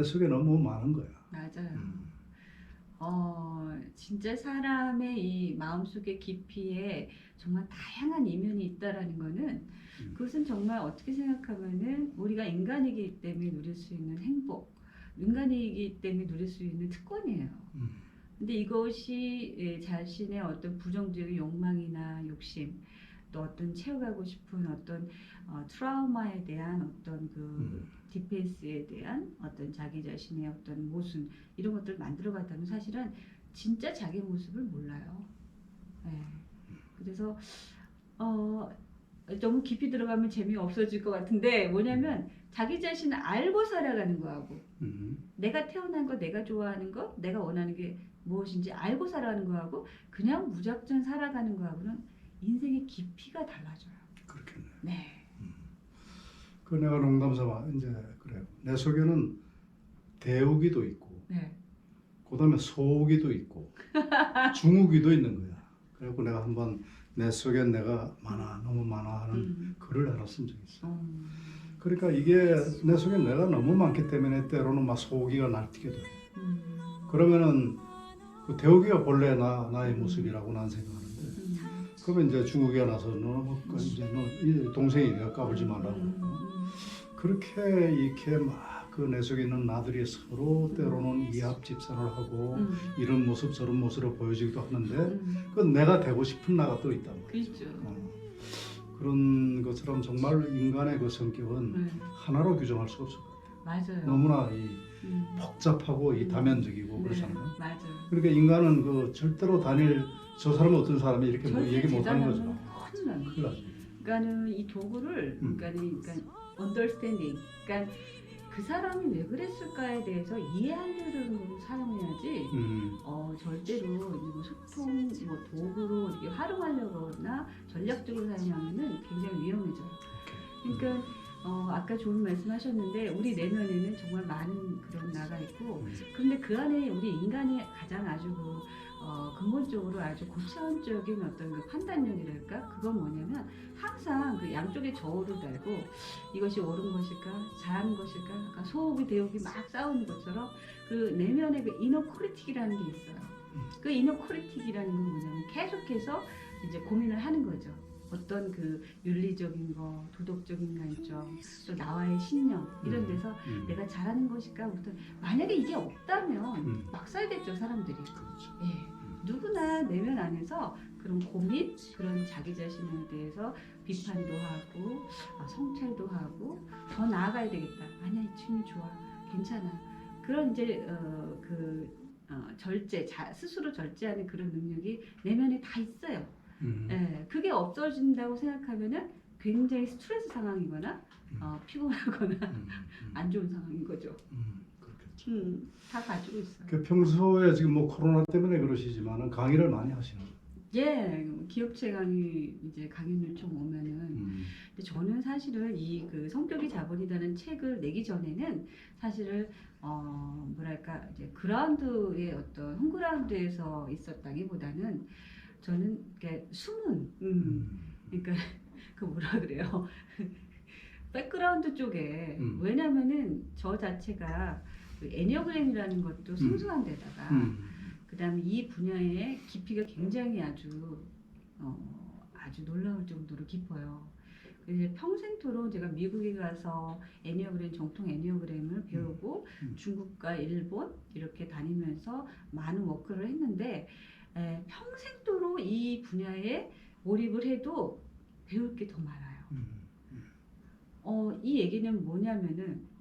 속에 너무 많은 거야. 맞아요. 진짜 사람의 이 마음속의 깊이에 정말 다양한 이면이 있다라는 거는 그것은 정말 어떻게 생각하면은 우리가 인간이기 때문에 누릴 수 있는 행복, 인간이기 때문에 누릴 수 있는 특권이에요. 근데 이것이 자신의 어떤 부정적인 욕망이나 욕심, 또 어떤 채워가고 싶은 어떤 트라우마에 대한 어떤 그 디펜스에 대한 어떤 자기 자신의 어떤 모순 이런 것들을 만들어갔다면 사실은 진짜 자기 모습을 몰라요. 네. 그래서 너무 깊이 들어가면 재미가 없어질 것 같은데 뭐냐면 자기 자신을 알고 살아가는 거하고 내가 태어난 거, 내가 좋아하는 거, 내가 원하는 게 무엇인지 알고 살아가는 거하고 그냥 무작정 살아가는 거하고는 인생의 깊이가 달라져요. 그렇겠네. 네. 그 내가 농담삼아 이제 그래요. 내 속에는 대우기도 있고, 네. 그다음에 소우기도 있고, 중우기도 있는 거야. 그래갖고 내가 한번 내 속에 내가 많아, 너무 많아 하는 글을 하나 쓴 적이 있어. 그러니까 이게 내 속에 내가 너무 많기 때문에 때로는 막 소우기가 날뛰기도 해. 그러면은 그 대우기가 본래 나의 모습이라고 난 생각하는데. 그러면 이제 중국에 나서 너 이제 너 동생이 내가 까불지 말라고 그렇게 이렇게 막 그 내 속에 있는 나들이 서로 때로는 이합 집산을 하고 이런 모습 저런 모습으로 보여지기도 하는데 그 내가 되고 싶은 나가 또 있단 말이야. 그렇죠. 그런 것처럼 정말 인간의 그 성격은 하나로 규정할 수가 없을 것 같아요. 맞아요. 너무나 이 복잡하고 이 다면적이고 네, 그렇잖아요. 맞아요. 그러니까 인간은 그 절대로 저 사람은 어떤 사람이 이렇게 뭐 얘기 못 하는 거죠. 큰일 나요. 큰일 나지. 그러니까는 이 도구를 그러니까 understanding, 그러니까 그 사람이 왜 그랬을까에 대해서 이해하려는 걸로 사용해야지. 절대로 뭐 소통, 뭐 도구로 이렇게 활용하려거나 전략적으로 사용하면은 굉장히 위험해져요. 그러니까 아까 좋은 말씀하셨는데 우리 내면에는 정말 많은 그런 나가 있고, 그런데 그 안에 우리 인간이 가장 아주 근본적으로 아주 고차원적인 어떤 그 판단력이랄까? 그건 뭐냐면 항상 그 양쪽에 저울을 달고 이것이 옳은 것일까? 잘하는 것일까? 그러니까 소옥이 대옥이 막 싸우는 것처럼 그 내면의 그 이너 크리틱이라는 게 있어요. 그 이너 크리틱이라는 건 뭐냐면 계속해서 이제 고민을 하는 거죠. 어떤 그 윤리적인 거, 도덕적인 관점, 또 나와의 신념 이런 데서 내가 잘하는 것일까? 만약에 이게 없다면 막 살겠죠, 사람들이. 그렇죠. 예. 누구나 내면 안에서 그런 고민, 그런 자기 자신에 대해서 비판도 하고 성찰도 하고 더 나아가야 되겠다. 아니야, 지금 좋아, 괜찮아. 그런 이제 절제, 스스로 절제하는 그런 능력이 내면에 다 있어요. 예, 그게 없어진다고 생각하면은 굉장히 스트레스 상황이거나 피곤하거나 안 좋은 상황인 거죠. 그렇겠죠. 다 가지고 있어요. 그 평소에 지금 뭐 코로나 때문에 그러시지만은 강의를 많이 하시는 거예요. 예, 기업체 강의 이제 강연 요청 오면은 근데 저는 사실은 이 그 성격이 자본이라는 책을 내기 전에는 사실은 뭐랄까 이제 그라운드의 어떤 홈그라운드에서 있었다기보다는 저는 이렇게 숨은 그러니까 그 뭐라 그래요 백그라운드 쪽에 왜냐면은 저 자체가 그 애니어그램이라는 것도 생소한 데다가 그다음에 이 분야의 깊이가 굉장히 아주 놀라울 정도로 깊어요. 그래서 평생토록 제가 미국에 가서 애니어그램 정통 애니어그램을 배우고 중국과 일본 이렇게 다니면서 많은 워크를 했는데 평생토록 이 분야에 몰입을 해도 배울 게 더 많아요. 이 얘기는 뭐냐면은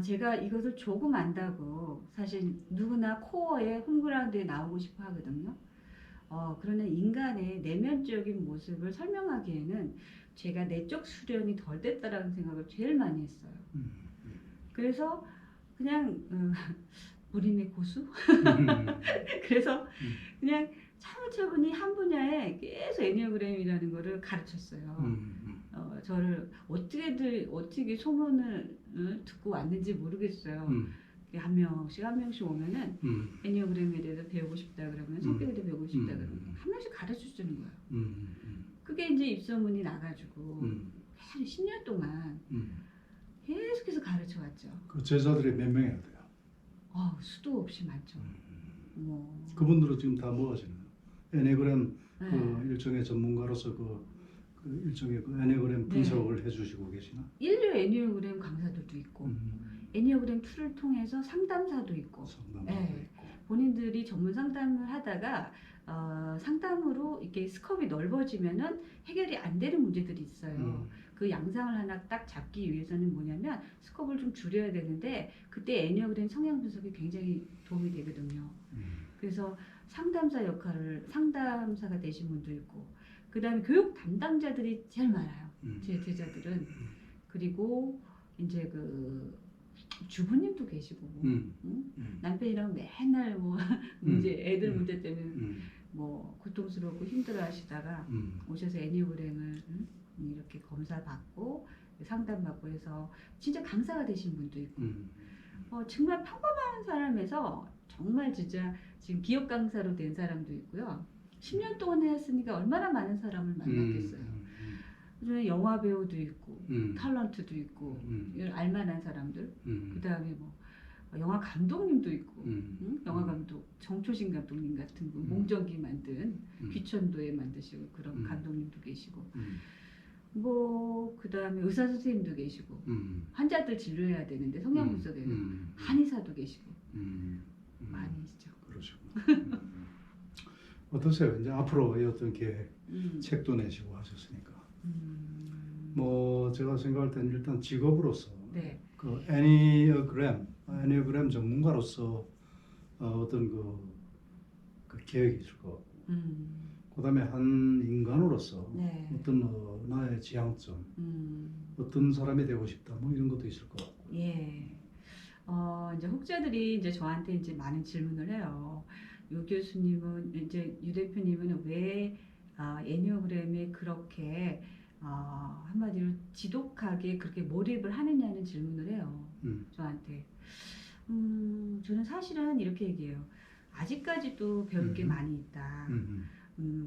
제가 이것을 조금 안다고 사실 누구나 코어의 홈그라운드에 나오고 싶어 하거든요. 그러나 인간의 내면적인 모습을 설명하기에는 제가 내적 수련이 덜 됐다라는 생각을 제일 많이 했어요. 그래서 그냥 무림의 고수? 그래서 그냥 차분차분히 한 분야에 계속 애니어그램이라는 거를 가르쳤어요. 저를 어떻게 소문을 듣고 왔는지 모르겠어요. 한 명씩 오면은 애니어그램에 대해서 배우고 싶다 그러면 성격에 대해서 배우고 싶다 그러면 한 명씩 가르쳐 주는 거예요. 그게 이제 입소문이 나가지고 계속 10년 동안 계속해서 가르쳐 왔죠. 그 제자들이 몇 명이나 돼요? 수도 없이 많죠. 뭐 그분들은 지금 다 뭐 하시는 거예요? 애니그램 네. 그 일종의 전문가로서 그 일종의 그 애니그램 분석을 해주시고 계시나? 인류 애니어그램 강사들도 있고 애니어그램 툴을 통해서 상담사도 있고 상담도 네. 있고. 본인들이 전문 상담을 하다가 상담으로 이렇게 스컵이 넓어지면은 해결이 안 되는 문제들이 있어요. 그 양상을 하나 딱 잡기 위해서는 뭐냐면 스컵을 좀 줄여야 되는데 그때 애니어그램 성향 분석이 굉장히 도움이 되거든요. 그래서 상담사가 되신 분도 있고 그다음에 교육 담당자들이 제일 많아요. 제 제자들은. 그리고 이제 그 주부님도 계시고 남편이랑 맨날 뭐 애들 문제 때문에 뭐 고통스럽고 힘들어하시다가 오셔서 애니어그램을 이렇게 검사 받고 상담 받고 해서 진짜 강사가 되신 분도 있고 정말 평범한 사람에서 정말 진짜 지금 기업 강사로 된 사람도 있고요. 10년 동안 했으니까 얼마나 많은 사람을 만났겠어요. 그다음에 영화 배우도 있고 탤런트도 있고 알만한 사람들 그다음에 뭐 영화 감독님도 있고 영화 감독 정초신 감독님 같은 분 몽정기 만든 귀천도에 만드시고 그런 감독님도 계시고 뭐 그다음에 의사 선생님도 계시고 환자들 진료해야 되는데 성형 분석에는 한의사도 계시고 많이시죠. 그러시구나. 어떠세요? 이제 앞으로의 어떤 계획, 책도 내시고 하셨으니까. 뭐 제가 생각할 때는 일단 직업으로서 네. 그 애니어그램 전문가로서 어떤 그 계획이 있을 것 같고, 그다음에 한 인간으로서 네. 어떤 나의 지향점, 어떤 사람이 되고 싶다, 뭐 이런 것도 있을 것 같고. 예. 이제 혹자들이 이제 저한테 이제 많은 질문을 해요. 유 교수님은 이제 유 대표님은 왜 애니어그램에 그렇게 한마디로 지독하게 그렇게 몰입을 하느냐는 질문을 해요. 저한테. 저는 사실은 이렇게 얘기해요. 아직까지도 배울 게 많이 있다.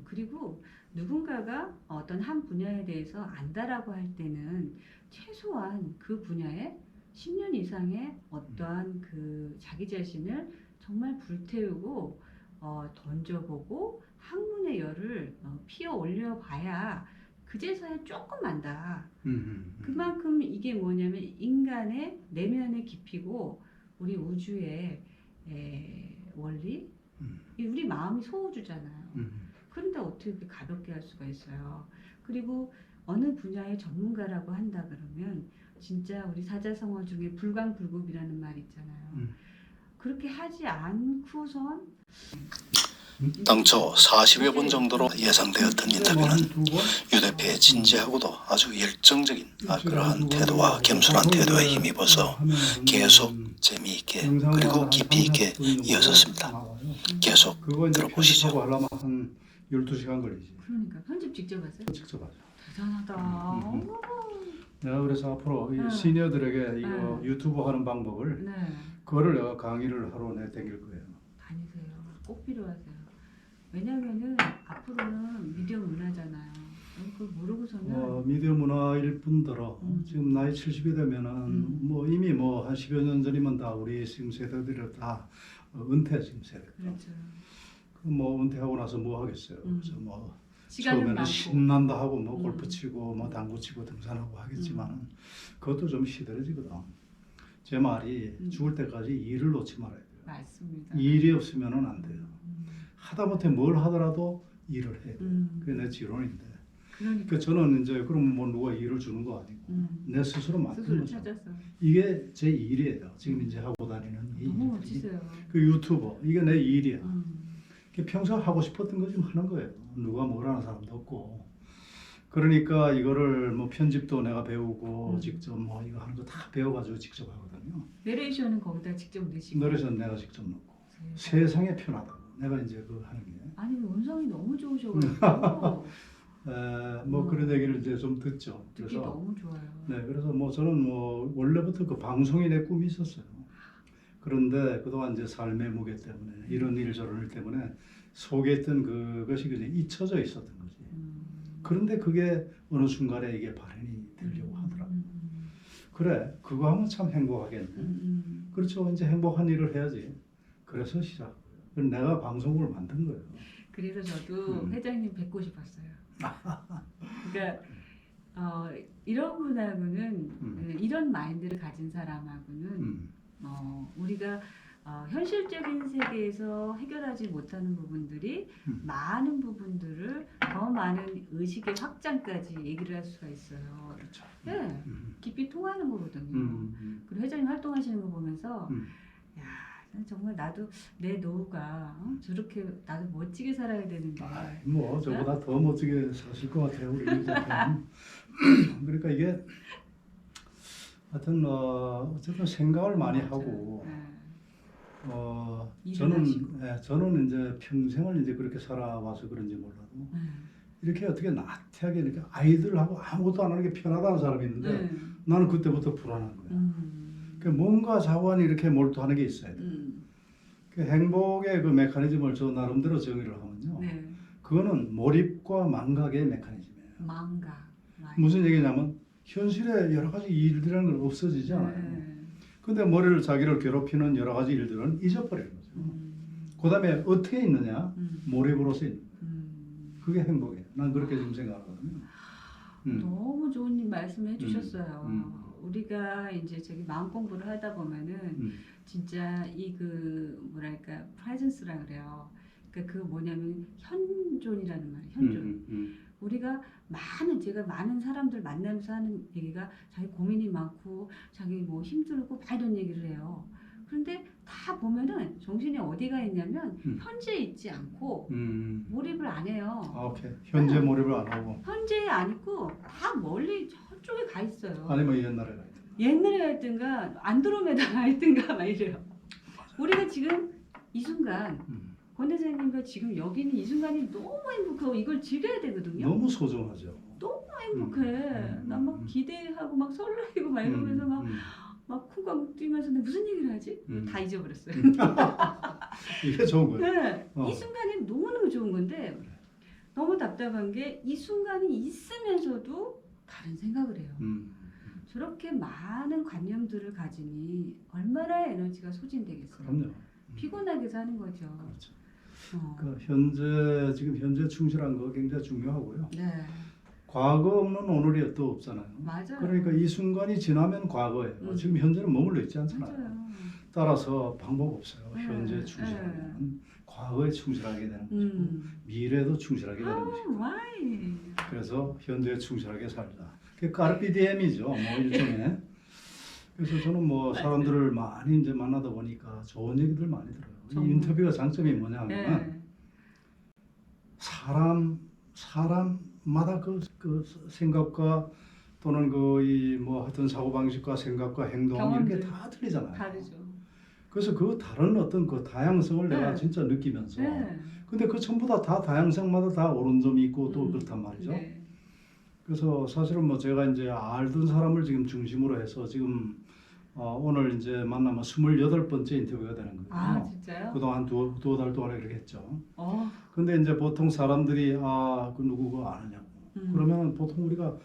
그리고 누군가가 어떤 한 분야에 대해서 안다라고 할 때는 최소한 그 분야에 10년 이상의 어떠한 그 자기 자신을 정말 불태우고 던져보고 학문의 열을 피어 올려 봐야 그제서야 조금 안다. 그만큼 이게 뭐냐면 인간의 내면의 깊이고 우리 우주의 원리, 우리 마음이 소우주잖아요. 그런데 어떻게 그렇게 가볍게 할 수가 있어요. 그리고 어느 분야의 전문가라고 한다 그러면 진짜 우리 사자성어 중에 불광불급이라는 말 있잖아요. 그렇게 하지 않고선 당초 40여 번 정도로 예상되었던 인터뷰는 유 대표의 진지하고도 아주 열정적인 그러한 태도와 겸손한 태도에 힘입어서 계속 재미있게 그리고 깊이 있게 이어졌습니다. 계속 그거 이제 들어보시죠. 편집하고 하려면 한 12시간 걸리지. 그러니까 편집 직접 하세요? 직접 하죠. 대단하다. 내가 그래서 앞으로 이 네. 시니어들에게 이거 유튜브 하는 방법을 네. 그거를 내가 강의를 하러 다닐 거예요. 다니세요. 꼭 필요하세요. 왜냐면은 앞으로는 미디어 문화잖아요. 그걸 모르고서는 미디어 문화일 뿐더러 지금 나이 70이 되면은 뭐 이미 뭐 한 10여 년 전이면 다 우리 지금 세대들이 다 은퇴 지금 세대. 그렇죠. 뭐 은퇴하고 나서 뭐 하겠어요. 그래서 뭐 시간은 처음에는 많고. 신난다 하고 뭐 골프 치고 뭐 당구 치고 등산하고 하겠지만 그것도 좀 시들어지거든. 제 말이 죽을 때까지 일을 놓지 말아야 돼요. 맞습니다. 일이 없으면은 안 돼요. 하다못해 뭘 하더라도 일을 해야 돼요. 그게 내 지론인데. 그러니까 저는 이제 그러면 뭐 누가 일을 주는 거 아니고 내 스스로 맡은 스스로 거죠. 찾았어. 이게 제 일이에요. 지금 이제 하고 다니는 이 너무 일들이. 멋지세요. 그 유튜버 이게 내 일이야. 평소 하고 싶었던 거 좀 하는 거예요. 누가 뭐라는 사람도 없고. 그러니까 이거를 뭐 편집도 내가 배우고 직접 뭐 이거 하는 거 다 배워가지고 직접 하거든요. 내레이션은 거기다 직접 넣으시고. 노래선 내가 직접 넣고. 세상에 편하다고. 내가 이제 그거 하는 게. 아니 음성이 너무 좋으셔가지고 뭐 그런 얘기를 이제 좀 듣죠. 듣기 그래서 너무 좋아요. 네, 그래서 뭐 저는 뭐 원래부터 그 방송이 내 꿈이 있었어요. 그런데 그동안 이제 삶의 무게 때문에 이런 일 저런 일 때문에 속에 있던 그것이 그냥 잊혀져 있었던 거지. 그런데 그게 어느 순간에 이게 발현이 되려고 하더라고요. 그래 그거 하면 참 행복하겠네. 그렇죠. 이제 행복한 일을 해야지. 그래서 시작. 그래서 내가 방송국을 만든 거예요. 그래서 저도 회장님 뵙고 싶었어요. 그러니까 이런 분하고는 이런 마인드를 가진 사람하고는 우리가 현실적인 세계에서 해결하지 못하는 부분들이 많은 부분들을 더 많은 의식의 확장까지 얘기를 할 수가 있어요. 그렇죠. 네, 깊이 통하는 거거든요. 그리고 회장님 활동하시는 거 보면서 야, 정말 나도 내 노후가 저렇게 나도 멋지게 살아야 되는데. 뭐 저보다 더 멋지게 사실 것 같아요 우리 기자님. 그러니까 이게 하여튼 어쨌든 생각을 많이 맞아요. 하고 일을 하시고. 저는 이제 평생을 이제 그렇게 살아와서 그런지 몰라도 이렇게 어떻게 나태하게 이렇게 아이들하고 아무것도 안 하는 게 편하다는 사람이 있는데 나는 그때부터 불안한 거야. 그 뭔가 자원이 이렇게 몰두하는 게 있어야 돼. 그 행복의 그 메커니즘을 저 나름대로 정의를 하면요. 그거는 몰입과 망각의 메커니즘이에요. 망각. 무슨 얘기냐면 현실에 여러 가지 일들이라는 건 없어지지 않아요. 근데 머리를 자기를 괴롭히는 여러 가지 일들은 잊어버리는 거죠. 그 다음에 어떻게 있느냐? 몰입으로서 있는 거예요. 그게 행복이에요. 난 그렇게 지금 생각하거든요. 너무 좋은 말씀을 해주셨어요. 우리가 이제 저기 마음 공부를 하다 보면은 진짜 이 그 뭐랄까 프레젠스라 그래요. 그러니까 그 뭐냐면 현존이라는 말이에요. 현존. 우리가 제가 많은 사람들 만나면서 하는 얘기가 자기 고민이 많고 자기 뭐 힘들고 막 이런 얘기를 해요. 그런데 다 보면은 정신이 어디가 있냐면 현재에 있지 않고 몰입을 안 해요. 오케이. 현재 몰입을 안 하고. 현재에 안 있고 다 멀리 저쪽에 가 있어요. 아니면 옛날에 가 있다. 옛날에 가 있든가 안드로메다 가 있든가 막 이래요. 우리가 지금 이 순간 권 대장님과 지금 여기 있는 이 순간이 너무 행복하고 이걸 즐겨야 되거든요. 너무 소중하죠. 너무 행복해. 난 막 기대하고 막 설레고 막 이러면서 막 쿵쾅 뛰면서 근데 무슨 얘기를 하지? 다 잊어버렸어요. 이게 좋은 거예요. 네, 이 순간이 너무너무 좋은 건데 너무 답답한 게 이 순간이 있으면서도 다른 생각을 해요. 저렇게 많은 관념들을 가지니 얼마나 에너지가 소진되겠어요. 그럼요. 피곤하게 사는 거죠. 그렇죠. 그 지금 현재 충실한 거 굉장히 중요하고요. 네, 과거 없는 오늘이 또 없잖아요. 맞아요. 그러니까 이 순간이 지나면 과거예요. 지금 현재는 머물러 있지 않잖아요. 맞아요. 따라서 방법 없어요. 네, 현재 충실하면 과거에 충실하게 되는 것이고 미래도 충실하게 되는 것이고. right. 그래서 현재에 충실하게 살자. 그게 까르피디엠이죠. 뭐 일종의. 그래서 저는 뭐 사람들을 많이 이제 만나다 보니까 좋은 얘기들 많이 들어요. 이 인터뷰가 장점이 뭐냐 하면 네. 사람마다 그 생각과 또는 뭐 하여튼 사고 방식과 생각과 행동 이런 게 다 틀리잖아요. 다르죠. 그래서 그 다른 어떤 그 다양성을 내가 진짜 느끼면서 근데 그 전부 다 다양성마다 다 옳은 점이 있고 또 그렇단 말이죠. 네. 그래서 사실은 뭐 제가 이제 알던 사람을 지금 중심으로 해서 지금 오늘 이제 만나면 28번째 인터뷰가 되는 거예요. 아 진짜요? 그동안 두어 달 동안 이렇게 했죠. 근데 근데 이제 보통 사람들이 그 누구가 아느냐고 그러면 보통 우리가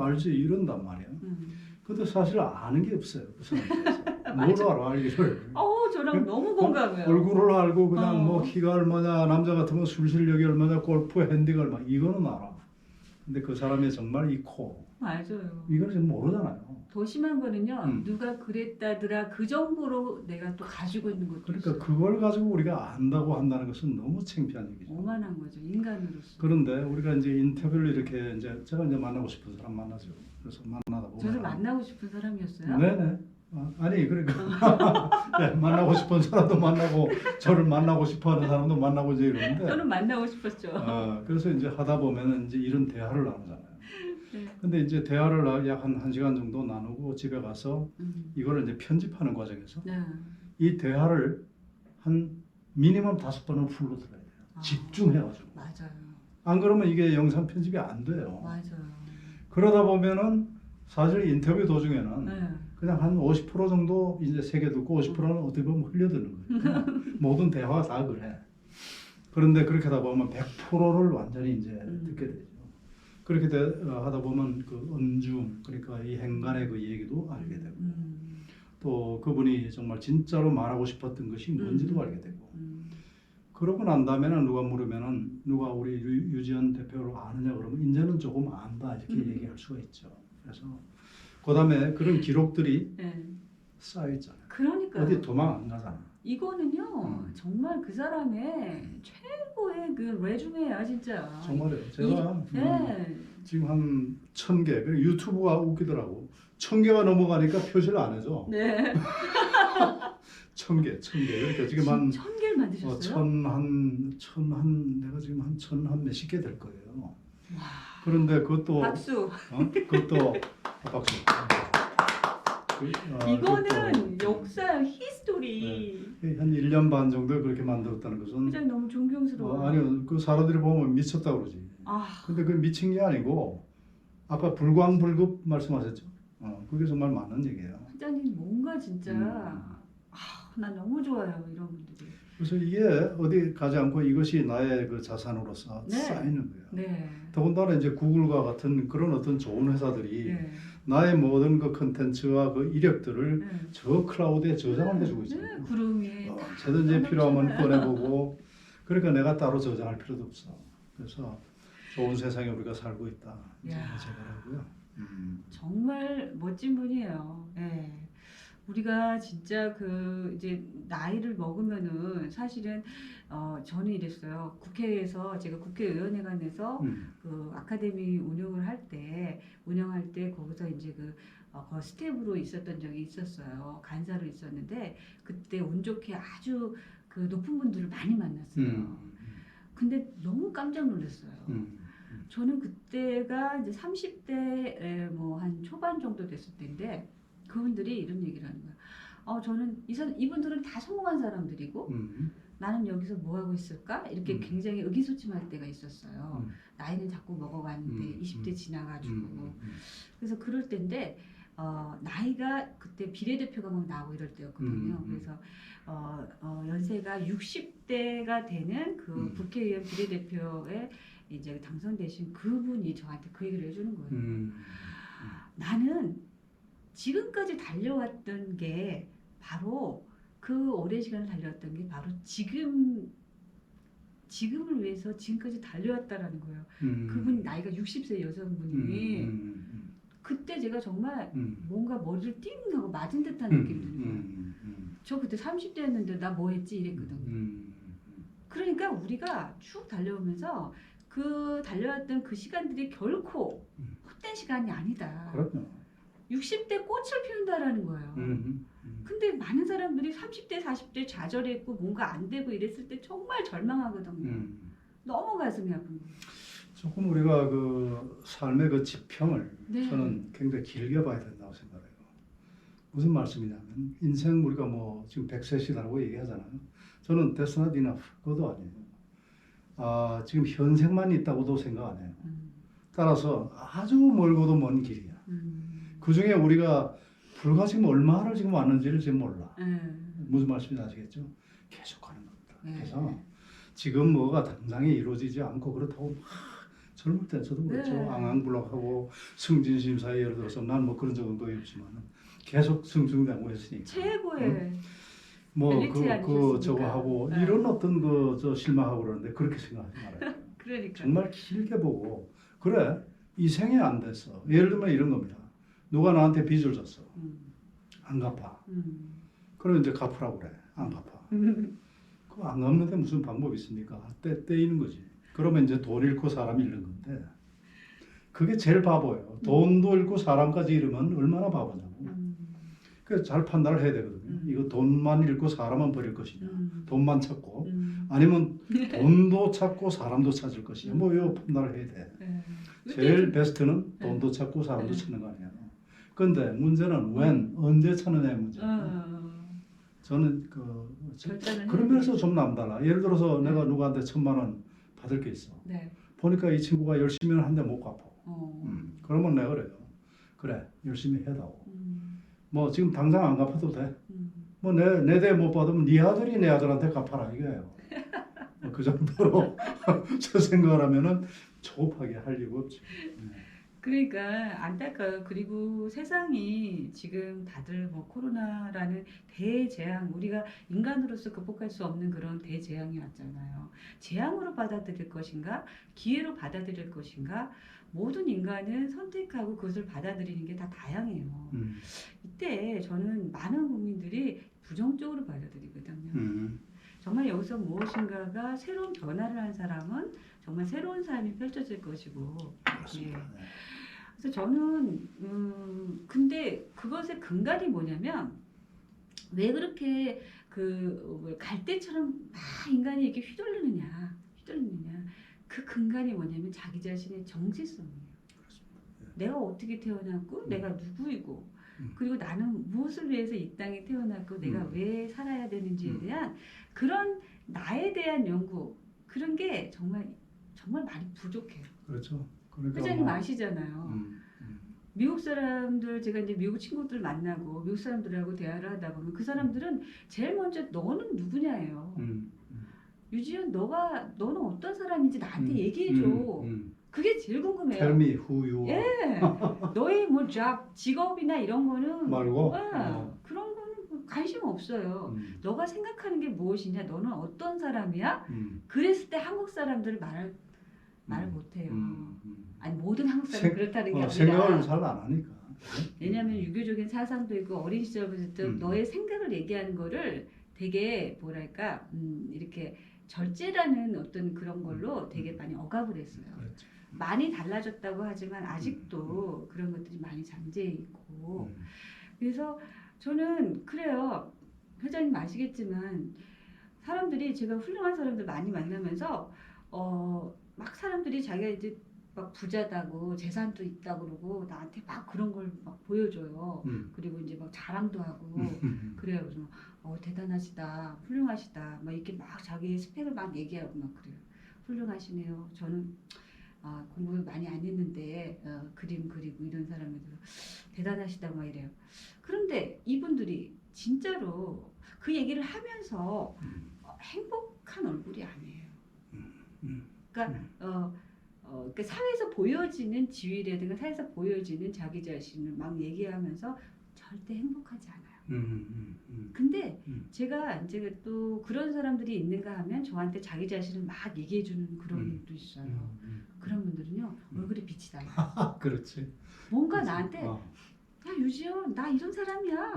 알지 이런단 말이에요. 근데 사실 아는 게 없어요. 그 사람들에서. 뭘 알아 알기를. 저랑 너무 공감해요. 얼굴을 알고 그냥 뭐 키가 얼마냐 남자 같으면 술 실력이 얼마냐 골프 핸디가 얼마 이거는 알아. 근데 그 사람이 정말 이 코 맞아요. 이걸 지금 모르잖아요. 더 심한 거는요. 누가 그랬다더라 그 정보로 내가 또 가지고 있는 것도 그러니까 있어요. 그걸 가지고 우리가 안다고 한다는 것은 너무 창피한 얘기죠. 오만한 거죠 인간으로서. 그런데 우리가 이제 인터뷰를 이렇게 이제 제가 이제 만나고 싶은 사람 만나죠. 그래서 만나다 보면 저도 만나고 싶은 사람이었어요. 네네. 아니 그러니까 네, 만나고 싶은 사람도 만나고 저를 만나고 싶어하는 사람도 만나고 이제 이러는데. 저는 만나고 싶었죠. 그래서 이제 하다 보면은 이제 이런 대화를 나누잖아요. 네. 근데 이제 대화를 약 한 1시간 정도 나누고 집에 가서 이거를 이제 편집하는 과정에서 네. 이 대화를 한 미니멈 5번은 풀로 들어야 돼요. 집중해가지고. 맞아요. 안 그러면 이게 영상 편집이 안 돼요. 맞아요. 그러다 보면은 사실 인터뷰 도중에는 네. 그냥 한 50% 정도 이제 새겨 듣고 50%는 어떻게 보면 흘려드는 거예요. 모든 대화가 다 그래. 그런데 그렇게 하다 보면 100%를 완전히 이제 듣게 되죠. 그렇게 하다 보면 그 음중 그러니까 이 행간의 그 얘기도 알게 되고 또 그분이 정말 진짜로 말하고 싶었던 것이 뭔지도 알게 되고 그러고 난 다음에는 누가 물으면은 누가 우리 유지연 대표를 아느냐 그러면 이제는 조금 안다 이렇게 얘기할 수가 있죠. 그래서 그다음에 그런 기록들이 네. 쌓여 있잖아요. 그러니까 어디 도망 안 가잖아. 이거는요 정말 그 사람의 최고의 그 레주메야 진짜. 정말요. 제가 네. 지금 한 1000개 그리고 유튜브가 웃기더라고. 1000개가 넘어가니까 표시를 안 해줘. 네. 1000개. 그러니까 지금 한 1000개를 만드셨어요? 내가 지금 한 몇십 개 될 거예요. 와. 그런데 그것도 박수. 그것도 박수. 이거는 역사 히스토리. 한 1년 반 정도 그렇게 만들었다는 것은 굉장히 너무 존경스러워. 아니요 그 사람들이 보면 미쳤다 그러지. 아, 근데 그 미친 게 아니고 아까 불광불급 말씀하셨죠. 그게 정말 맞는 얘기예요. 회장님 뭔가 진짜 난 너무 좋아요 이런 분들이. 그래서 이게 어디 가지 않고 이것이 나의 그 자산으로서 네. 쌓이는 거예요. 네. 더군다나 이제 구글과 같은 그런 어떤 좋은 회사들이 네. 나의 모든 그 컨텐츠와 그 이력들을 네. 저 클라우드에 저장을 해주고 있잖아요. 네, 구름이 언제든지 필요하면 꺼내보고 그러니까 내가 따로 저장할 필요도 없어. 그래서 좋은 세상에 우리가 살고 있다. 이제 야. 제가라고요. 정말 멋진 분이에요. 예. 우리가 진짜 그 이제 나이를 먹으면은 사실은 저는 이랬어요. 국회에서 제가 국회의원회관에서 그 아카데미 운영할 때 거기서 이제 그 스텝으로 있었던 적이 있었어요. 간사로 있었는데 그때 운 좋게 아주 그 높은 분들을 많이 만났어요. 근데 너무 깜짝 놀랐어요. 저는 그때가 이제 30대 뭐 한 초반 정도 됐을 때인데 그분들이 이런 얘기를 하는 거야. 저는 이분들은 다 성공한 사람들이고 나는 여기서 뭐 하고 있을까? 이렇게 굉장히 의기소침할 때가 있었어요. 나이는 자꾸 먹어가는데 20대 지나가지고 그래서 그럴 때인데 나이가 그때 비례대표가 막 나오고 이럴 때였거든요. 그래서 연세가 60대가 되는 그 국회의원 비례대표에 이제 당선되신 그분이 저한테 그 얘기를 해주는 거예요. 나는 지금까지 달려왔던 게 바로 그 오랜 시간을 달려왔던 게 바로 지금을 위해서 지금까지 달려왔다라는 거예요. 그분 나이가 60세 여성분이 그때 제가 정말 뭔가 머리를 띵 하고 맞은 듯한 느낌이 드는 거예요. 저 그때 30대였는데 나 뭐 했지 이랬거든요. 그러니까 우리가 쭉 달려오면서 그 달려왔던 그 시간들이 결코 헛된 시간이 아니다. 그럼요. 60대 꽃을 피운다라는 거예요. 근데 많은 사람들이 30대, 40대 좌절했고 뭔가 안 되고 이랬을 때 정말 절망하거든요. 너무 가슴이 아픈 거예요. 조금 우리가 그 삶의 그 지평을 네. 저는 굉장히 길게 봐야 된다고 생각해요. 무슨 말씀이냐면 인생 우리가 뭐 지금 100세시라고 얘기하잖아요. 저는 that's not enough. 그것도 아니에요. 지금 현생만 있다고도 생각 안 해요. 따라서 아주 멀고도 먼 길이야. 그 중에 우리가 불과 지금 얼마를 지금 왔는지를 지금 몰라. 무슨 말씀인지 아시겠죠? 계속 가는 겁니다. 그래서 지금 뭐가 당장에 이루어지지 않고 그렇다고 막 젊을 때 저도 그렇죠. 네. 앙앙불락하고 승진심사에 예를 들어서 난 뭐 그런 적은 거의 없지만 계속 승승장구 했으니까. 최고의 뭐 엘리트 아니셨습니까? 저거 하고 네. 이런 어떤 저 실망하고 그러는데 그렇게 생각하지 말아요. 그러니까 정말 길게 보고 그래 이 생에 안 됐어. 예를 들면 이런 겁니다. 누가 나한테 빚을 줬어. 안 갚아. 그럼 이제 갚으라고 그래. 안 갚아. 그거 안 갚는데 무슨 방법이 있습니까? 떼이는 거지. 그러면 이제 돈 잃고 사람 잃는 건데 그게 제일 바보예요. 돈도 잃고 사람까지 잃으면 얼마나 바보냐고. 그래서 잘 판단을 해야 되거든요. 이거 돈만 잃고 사람만 버릴 것이냐. 돈만 찾고 아니면 돈도 찾고 사람도 찾을 것이냐. 뭐 이거 판단을 해야 돼. 제일 베스트는 돈도 찾고 사람도 찾는 거 아니에요. 근데 문제는 when, 언제 찾느냐의 문제예요. 저는 결단을 그런 해야 면에서 좀 남달라. 예를 들어서 내가 누구한테 1000만 원 받을 게 있어. 네. 보니까 이 친구가 열심히 하는데 못 갚아. 그러면 내가 그래요. 그래 열심히 해다오. 뭐 지금 당장 안 갚아도 돼. 뭐 내 대 못 받으면 네 아들이 내 아들한테 갚아라 이거예요. 그 정도로 저 생각을 하면은 조급하게 할 이유가 없죠. 그러니까 안타까워요. 그리고 세상이 지금 다들 뭐 코로나라는 대재앙, 우리가 인간으로서 극복할 수 없는 그런 대재앙이 왔잖아요. 재앙으로 받아들일 것인가, 기회로 받아들일 것인가, 모든 인간은 선택하고 그것을 받아들이는 게 다 다양해요. 이때 저는 많은 국민들이 부정적으로 받아들이거든요. 정말 여기서 무엇인가가 새로운 변화를 한 사람은 정말 새로운 삶이 펼쳐질 것이고, 그렇습니다. 예. 그래서 저는 근데 그것의 근간이 뭐냐면 왜 그렇게 그 갈대처럼 막 인간이 이렇게 휘둘리느냐 그 근간이 뭐냐면 자기 자신의 정체성이에요. 내가 어떻게 태어났고 내가 누구이고 그리고 나는 무엇을 위해서 이 땅에 태어났고 내가 왜 살아야 되는지에 대한 그런 나에 대한 연구 그런 게 정말 많이 부족해요. 그렇죠. 그러니까 회장님 뭐, 아시잖아요. 미국 사람들 제가 이제 미국 친구들 만나고 미국 사람들하고 대화를 하다 보면 그 사람들은 제일 먼저 너는 누구냐예요. 유지연 너는 어떤 사람인지 나한테 얘기해줘. 그게 제일 궁금해요. Tell me who you are. 예, 너의 뭐 직업이나 이런 거는 말고? 그런 거는 관심 없어요. 너가 생각하는 게 무엇이냐, 너는 어떤 사람이야? 그랬을 때 한국 사람들을 말을 못해요. 아니 모든 한국 사람 그렇다는 게 아니라 생각을 잘 안 하니까. 왜냐하면 유교적인 사상도 있고 어린 시절부터 너의 생각을 얘기하는 거를 되게 뭐랄까 이렇게 절제라는 어떤 그런 걸로 되게 많이 억압을 했어요. 그렇죠. 많이 달라졌다고 하지만 아직도 그런 것들이 많이 잠재해 있고 그래서 저는 그래요. 회장님 아시겠지만 사람들이 제가 훌륭한 사람들 많이 만나면서 막 사람들이 자기가 이제 막 부자다고 재산도 있다고 그러고 나한테 막 그런 걸 막 보여줘요. 그리고 이제 막 자랑도 하고 그래요. 그래서 대단하시다, 훌륭하시다, 막 이렇게 막 자기 스펙을 막 얘기하고 막 그래요. 훌륭하시네요. 저는 공부를 많이 안 했는데 그림 그리고 이런 사람들 대단하시다 막 이래요. 그런데 이분들이 진짜로 그 얘기를 하면서 행복한 얼굴이 아니에요. 그러니까 그러니까 사회에서 보여지는 지위라든가 사회에서 보여지는 자기 자신을 막 얘기하면서 절대 행복하지 않아요. 근데 제가 이제 또 그런 사람들이 있는가 하면 저한테 자기 자신을 막 얘기해 주는 그런 분도 있어요. 그런 분들은요 얼굴에 빛이 나요. 그렇지. 뭔가 나한테 야 유지연 나 이런 사람이야.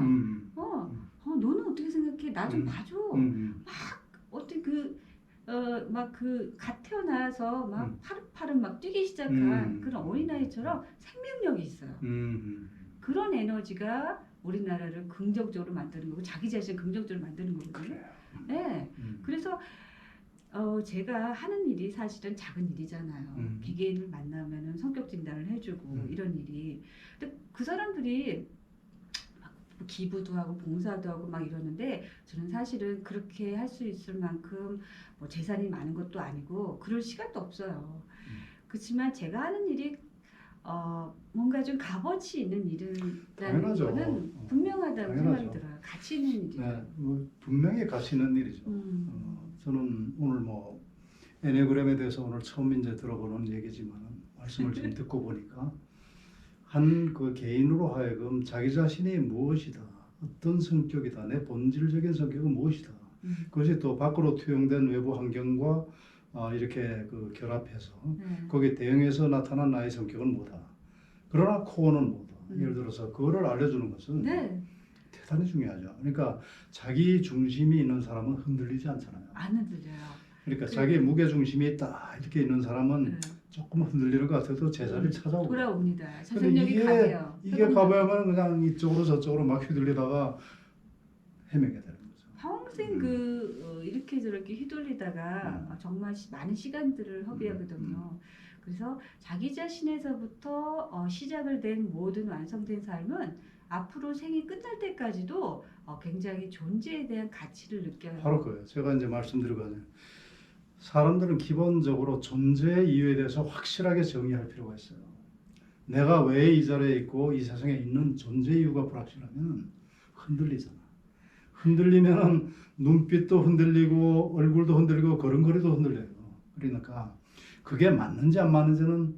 너는 어떻게 생각해? 나 좀 봐줘. 막 어떤 막 갓 태어나서 막 파릇파릇 막 뛰기 시작한 그런 어린아이처럼 생명력이 있어요. 그런 에너지가 우리나라를 긍정적으로 만드는 거고 자기 자신을 긍정적으로 만드는 거거든요. 네. 그래서 제가 하는 일이 사실은 작은 일이잖아요. 개개인을 만나면은 성격 진단을 해주고 이런 일이. 근데 그 사람들이 막 기부도 하고 봉사도 하고 막 이러는데 저는 사실은 그렇게 할 수 있을 만큼 뭐 재산이 많은 것도 아니고 그럴 시간도 없어요. 그렇지만 제가 하는 일이 뭔가 좀 값어치 있는 일이라는 당연하죠. 거는 분명하다고 당연하죠. 생각이 들어요. 가치 있는 일이에요. 네, 뭐 분명히 가치 있는 일이죠. 저는 오늘 뭐 애니어그램에 대해서 오늘 처음 이제 들어보는 얘기지만 말씀을 좀 듣고 보니까 한 그 개인으로 하여금 자기 자신이 무엇이다, 어떤 성격이다, 내 본질적인 성격은 무엇이다. 그것이 또 밖으로 투영된 외부 환경과 이렇게 그 결합해서 거기에 대응해서 나타난 나의 성격은 뭐다. 그러나 코어는 뭐다. 예를 들어서 그거를 알려주는 것은 대단히 중요하죠. 그러니까 자기 중심이 있는 사람은 흔들리지 않잖아요. 안 흔들려요. 그러니까 자기 무게 중심이 딱 이렇게 있는 사람은 조금 흔들리는 것 같아도 제자리를 찾아오고. 돌아옵니다. 근데 자생력이 강해요. 이게 가보면 그냥 이쪽으로 저쪽으로 막 휘둘리다가 헤매게 되는 거죠. 평생 이렇게 저렇게 휘둘리다가 정말 많은 시간들을 허비하거든요. 그래서 자기 자신에서부터 시작을 된 모든 완성된 삶은 앞으로 생이 끝날 때까지도 굉장히 존재에 대한 가치를 느껴요. 바로 그거예요. 제가 이제 말씀드리거든요. 사람들은 기본적으로 존재 이유에 대해서 확실하게 정의할 필요가 있어요. 내가 왜 이 자리에 있고 이 세상에 있는 존재 이유가 불확실하면 흔들리잖아. 흔들리면 눈빛도 흔들리고 얼굴도 흔들리고 걸음걸이도 흔들려요. 그러니까 그게 맞는지 안 맞는지는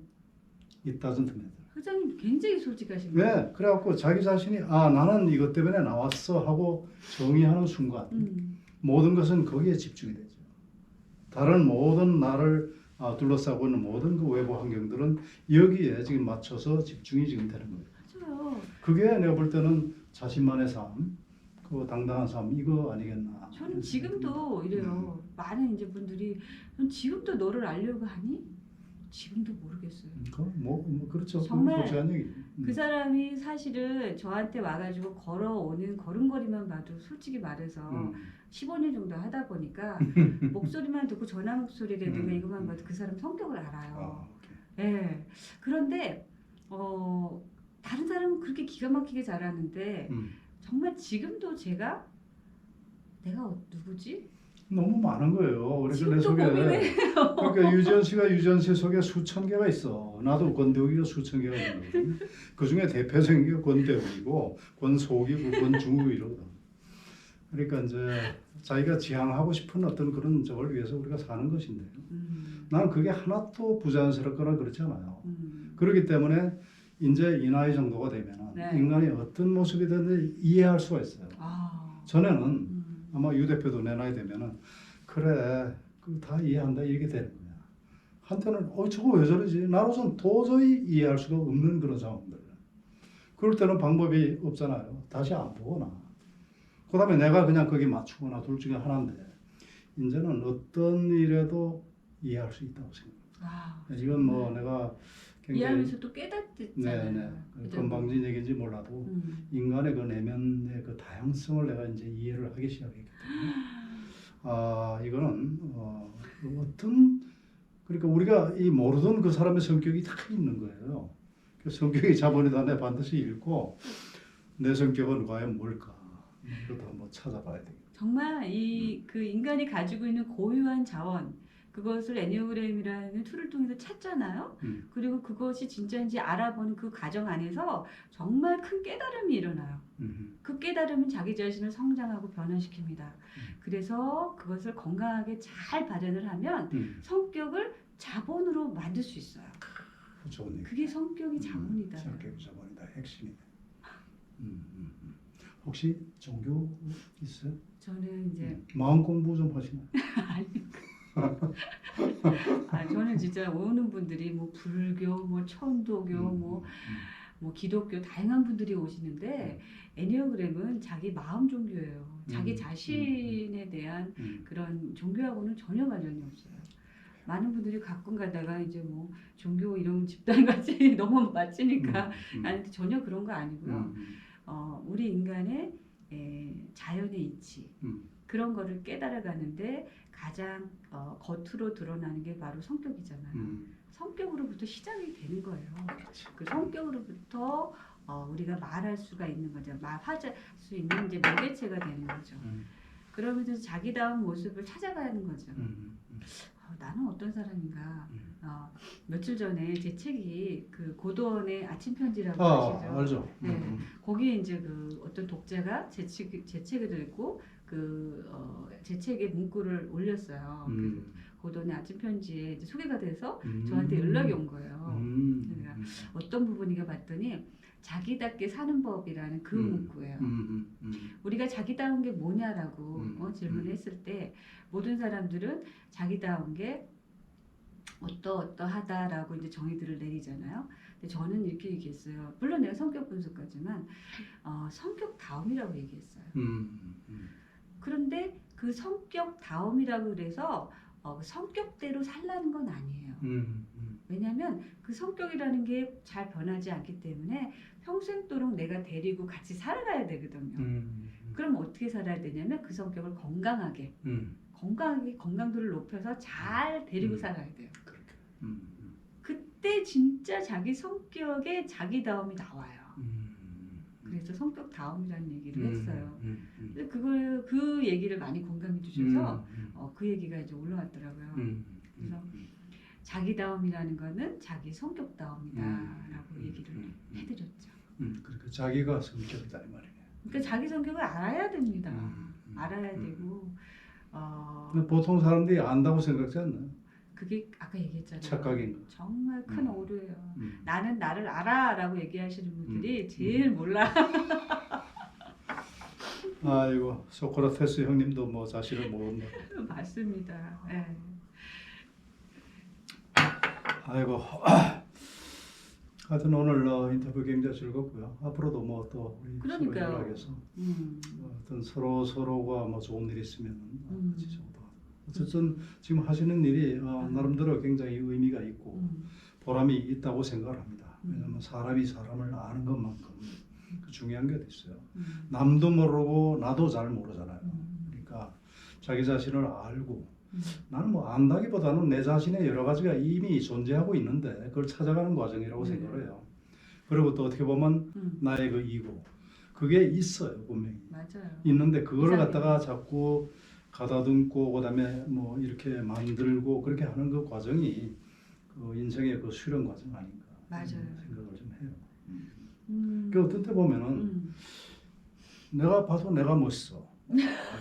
it doesn't matter. 회장님 굉장히 솔직하신 거예요. 네, 그래갖고 자기 자신이 나는 이것 때문에 나왔어 하고 정의하는 순간 모든 것은 거기에 집중이 되죠. 다른 모든 나를 둘러싸고 있는 모든 그 외부 환경들은 여기에 지금 맞춰서 집중이 지금 되는 거예요. 맞아요. 그게 내가 볼 때는 자신만의 삶, 그 당당한 삶 이거 아니겠나. 저는 지금도 이래요. 많은 이제 분들이 넌 지금도 너를 알려고 하니? 지금도 모르겠어요. 그렇죠. 정말 솔직한 얘기. 그 사람이 사실은 저한테 와가지고 걸어오는 걸음걸이만 봐도 솔직히 말해서 15년 정도 하다 보니까 목소리만 듣고 전화 목소리라든가 이것만 봐도 그 사람 성격을 알아요. 예. 그런데 다른 사람은 그렇게 기가 막히게 잘하는데 정말 지금도 내가 누구지? 너무 많은 거예요. 그래서 내 지금도 속에 고민해요. 그러니까 유지연 씨가 유지연 씨 속에 수천 개가 있어. 나도 권대욱이가 수천 개가 있거든. 그 중에 대표적인 게 권대욱이고 권소욱이고 권중욱이고 이러거든. 그러니까 이제 자기가 지향하고 싶은 어떤 그런 적을 위해서 우리가 사는 것인데요. 나는 그게 하나도 부자연스럽거나 그렇지 않아요. 그렇기 때문에 이제 이 나이 정도가 되면 네. 인간이 어떤 모습이든지 이해할 수가 있어요. 전에는 아마 유 대표도 내 나이 되면은 그래 그 다 이해한다 이렇게 되는 거야. 한때는 저거 왜 저러지? 나로선 도저히 이해할 수가 없는 그런 상황들. 그럴 때는 방법이 없잖아요. 다시 안 보거나. 그다음에 내가 그냥 거기 맞추거나 둘 중에 하나인데 이제는 어떤 일에도 이해할 수 있다고 생각합니다. 이건 뭐 내가 굉장히 이해하면서 또 깨닫잖아요. 네네 건방진 얘기인지 몰라도 인간의 그 내면의 그 다양성을 내가 이제 이해를 하기 시작했기 때문에 이거는 어떤 그러니까 우리가 이 모르던 그 사람의 성격이 다 있는 거예요. 그 성격이 자본이다 내 반드시 읽고 내 성격은 과연 뭘까 이것도 한번 찾아봐야 되겠다. 정말 그 인간이 가지고 있는 고유한 자원 그것을 애니어그램이라는 툴을 통해서 찾잖아요. 그리고 그것이 진짜인지 알아보는 그 과정 안에서 정말 큰 깨달음이 일어나요. 그 깨달음은 자기 자신을 성장하고 변화시킵니다. 그래서 그것을 건강하게 잘 발현을 하면 성격을 자본으로 만들 수 있어요. 좋은 얘기. 그게 성격이 자본이다. 성격이 자본이다. 핵심이네. 혹시 종교 있어요? 저는 이제 마음 공부 좀 하시나요? 저는 진짜 오는 분들이 뭐 불교, 뭐 천도교, 뭐 기독교 다양한 분들이 오시는데 애니어그램은 자기 마음 종교예요. 자기 자신에 대한 그런 종교하고는 전혀 관련이 없어요. 많은 분들이 가끔 가다가 이제 뭐 종교 이런 집단 같이 너무 맞지니까 나는 전혀 그런 거 아니고요. 우리 인간의 자연의 이치 그런 거를 깨달아가는데 가장 겉으로 드러나는 게 바로 성격이잖아요. 성격으로부터 시작이 되는 거예요. 그 성격으로부터 우리가 말할 수가 있는 거죠. 말할 수 있는 이제 매개체가 되는 거죠. 그러면서 자기다운 모습을 찾아가는 거죠. 나는 어떤 사람인가. 며칠 전에 제 책이 그 고도원의 아침 편지라고 아시죠? 알죠. 네, 거기에 이제 그 어떤 독자가 제 책을 읽고 제 책에 문구를 올렸어요. 그래서 고도원의 아침 편지에 이제 소개가 돼서 저한테 연락이 온 거예요. 그러니까 어떤 부분인가 봤더니 자기답게 사는 법이라는 그 문구예요. 우리가 자기다운 게 뭐냐라고 질문했을 때 모든 사람들은 자기다운 게 어떠하다라고 이제 정의들을 내리잖아요. 근데 저는 이렇게 얘기했어요. 물론 내가 성격 분석가지만 성격다움이라고 얘기했어요. 그런데 그 성격다움이라고 그래서 성격대로 살라는 건 아니에요. 왜냐하면 그 성격이라는 게 잘 변하지 않기 때문에 평생도록 내가 데리고 같이 살아가야 되거든요. 그럼 어떻게 살아야 되냐면 그 성격을 건강하게 건강도를 높여서 잘 데리고 살아야 돼요. 그때 진짜 자기 성격에 자기다움이 나와요. 그래서 성격다움이라는 얘기를 했어요. 근데 그 얘기를 많이 공감해 주셔서 그 얘기가 이제 올라왔더라고요. 그래서 자기다움이라는 거는 자기 성격다움이다라고 얘기를 해드렸죠. 그러니까 자기가 성격이다 이 말이에요. 그러니까 자기 성격을 알아야 됩니다. 알아야 되고 근데 보통 사람들이 안다고 생각하지 않나요? 그게 아까 얘기했잖아요. 착각인 거. 정말 큰 오류예요. 음. 나는 나를 알아라고 얘기하시는 분들이 제일 몰라. 아이고 소크라테스 형님도 뭐 자신을 모른다. 맞습니다. 예. 아이고 하여튼 오늘 인터뷰 굉장히 즐겁고요. 앞으로도 뭐 또 우리 서로 그러니까요. 연락해서 음. 어떤 서로가 뭐 좋은 일 있으면 같이 좀 더. 그렇죠. 어쨌든 지금 하시는 일이 나름대로 굉장히 의미가 있고 보람이 있다고 생각을 합니다. 왜냐하면 사람이 사람을 아는 것만큼 그 중요한 게 어디 있어요. 남도 모르고 나도 잘 모르잖아요. 그러니까 자기 자신을 알고 나는 뭐 안다기보다는 내 자신의 여러 가지가 이미 존재하고 있는데 그걸 찾아가는 과정이라고 생각을 해요. 그리고 또 어떻게 보면 나의 그 이고 그게 있어요 분명히. 맞아요. 있는데 그거를 이상해요. 갖다가 자꾸 가다듬고 그다음에 뭐 이렇게 만들고 그렇게 하는 그 과정이 그 인생의 그 수련 과정 아닌가 맞아요. 생각을 좀 해요. 음. 그 어떤 때 보면은 내가 봐도 내가 멋있어.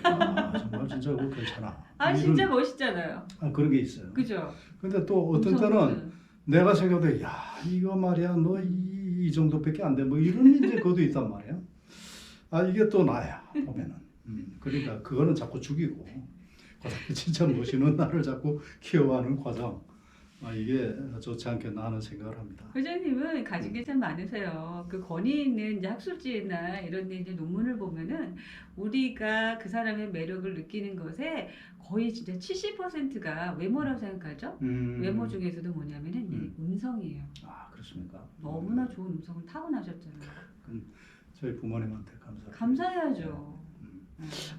정말 진짜 그거 괜찮아. 아 진짜 멋있잖아요. 그런 게 있어요. 그죠? 근데 또 어떤 때는 내가 생각해도 야 이거 말이야 너 이 정도밖에 안 돼 뭐 이런 이제 그것도 있단 말이야. 이게 또 나야 보면은. 그러니까 그거는 자꾸 죽이고 진짜 멋있는 나를 자꾸 키워가는 과정. 이게 좋지 않겠나 하는 생각을 합니다. 회장님은 가진 게 참 많으세요. 그 권위 있는 이제 학술지나 이런 데 이제 논문을 보면은 우리가 그 사람의 매력을 느끼는 것에 거의 진짜 70%가 외모라고 생각하죠. 외모 중에서도 뭐냐면은 이 음성이에요. 그렇습니까? 너무나 좋은 음성을 타고나셨잖아요. 저희 부모님한테 감사합니다. 감사해야죠.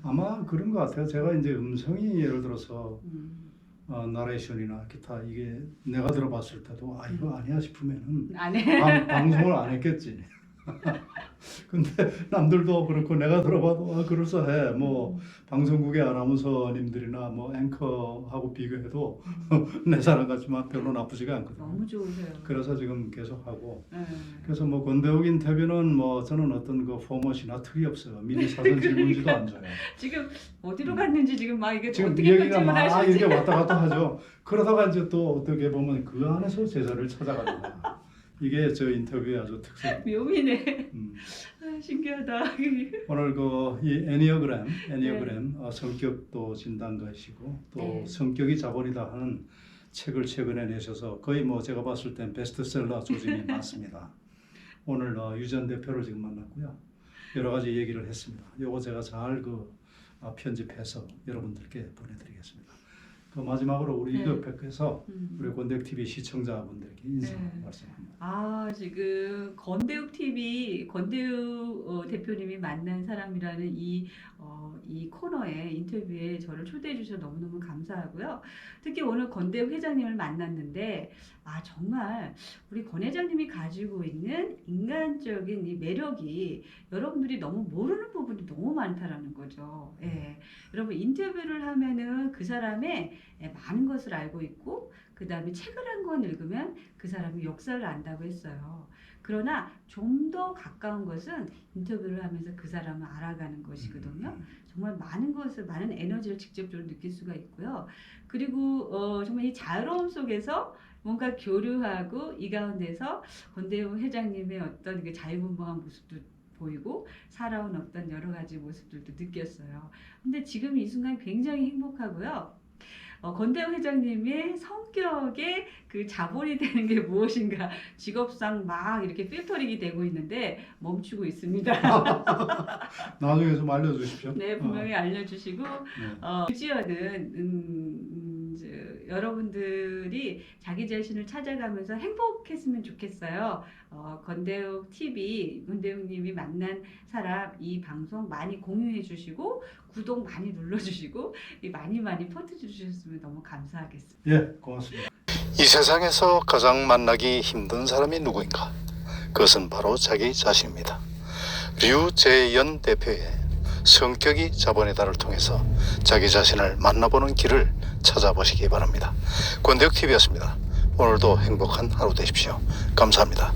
아마 그런 것 같아요. 제가 이제 음성이 예를 들어서 나레이션이나 기타 이게 내가 들어봤을 때도 이거 아니야 싶으면은 안 해. 방송을 안 했겠지. 근데 남들도 그렇고 내가 들어봐도 그럴싸해. 뭐 방송국의 아나운서님들이나 뭐 앵커하고 비교해도 내 사람 같지만 별로 나쁘지가 않거든요. 너무 좋으세요. 그래서 지금 계속 하고. 네. 그래서 뭐 권대욱 인터뷰는 뭐 저는 어떤 그 포맷이나 틀이 없어요. 미리 사전 질문지도 안 줘요. 지금 어디로 갔는지 지금 막 이게 지금 어떻게 이야기가 편집을 막 하실지. 이렇게 왔다 갔다 하죠. 그러다가 이제 또 어떻게 보면 그 안에서 제자를 찾아가는 이게 저 인터뷰의 아주 특색. 묘미네. 신기하다. 오늘 그 이 애니어그램 성격도 진단가이시고 또 네. 성격이 자본이다 하는 책을 최근에 내셔서 거의 뭐 제가 봤을 땐 베스트셀러 조짐이 많습니다. 오늘 유전 대표를 지금 만났고요. 여러 가지 얘기를 했습니다. 요거 제가 잘 편집해서 여러분들께 보내드리겠습니다. 그 마지막으로 우리 이덕백에서 우리 권대욱 TV 시청자분들께 인사 말씀합니다. 지금 권대욱 TV 권대욱 대표님이 만난 사람이라는 이 코너에 인터뷰에 저를 초대해 주셔서 너무너무 감사하고요. 특히 오늘 권대욱 회장님을 만났는데 정말 우리 권 회장님이 가지고 있는 인간적인 이 매력이 여러분들이 너무 모르는 부분이 너무 많다라는 거죠. 예. 여러분 인터뷰를 하면은 그 사람의 많은 것을 알고 있고 그 다음에 책을 한 권 읽으면 그 사람의 역사를 안다고 했어요. 그러나 좀 더 가까운 것은 인터뷰를 하면서 그 사람을 알아가는 것이거든요. 정말 많은 에너지를 직접적으로 느낄 수가 있고요. 그리고 정말 이 자유로움 속에서 뭔가 교류하고 이 가운데서 권대욱 회장님의 어떤 그 자유분방한 모습도 보이고 살아온 어떤 여러 가지 모습들도 느꼈어요. 근데 지금 이 순간 굉장히 행복하고요. 권대욱 회장님의 성격에 그 자본이 되는 게 무엇인가 직업상 막 이렇게 필터링이 되고 있는데 멈추고 있습니다. 나중에 좀 알려주십시오. 네, 분명히 알려주시고 유지연은 여러분들이 자기 자신을 찾아가면서 행복했으면 좋겠어요. 권대욱 TV, 권대욱님이 만난 사람 이 방송 많이 공유해 주시고 구독 많이 눌러주시고 많이 퍼뜨려 주셨으면 너무 감사하겠습니다. 예, 고맙습니다. 이 세상에서 가장 만나기 힘든 사람이 누구인가? 그것은 바로 자기 자신입니다. 류재연 대표의 성격이 자본이다를 통해서 자기 자신을 만나보는 길을 찾아보시기 바랍니다. 권대욱 TV였습니다. 오늘도 행복한 하루 되십시오. 감사합니다.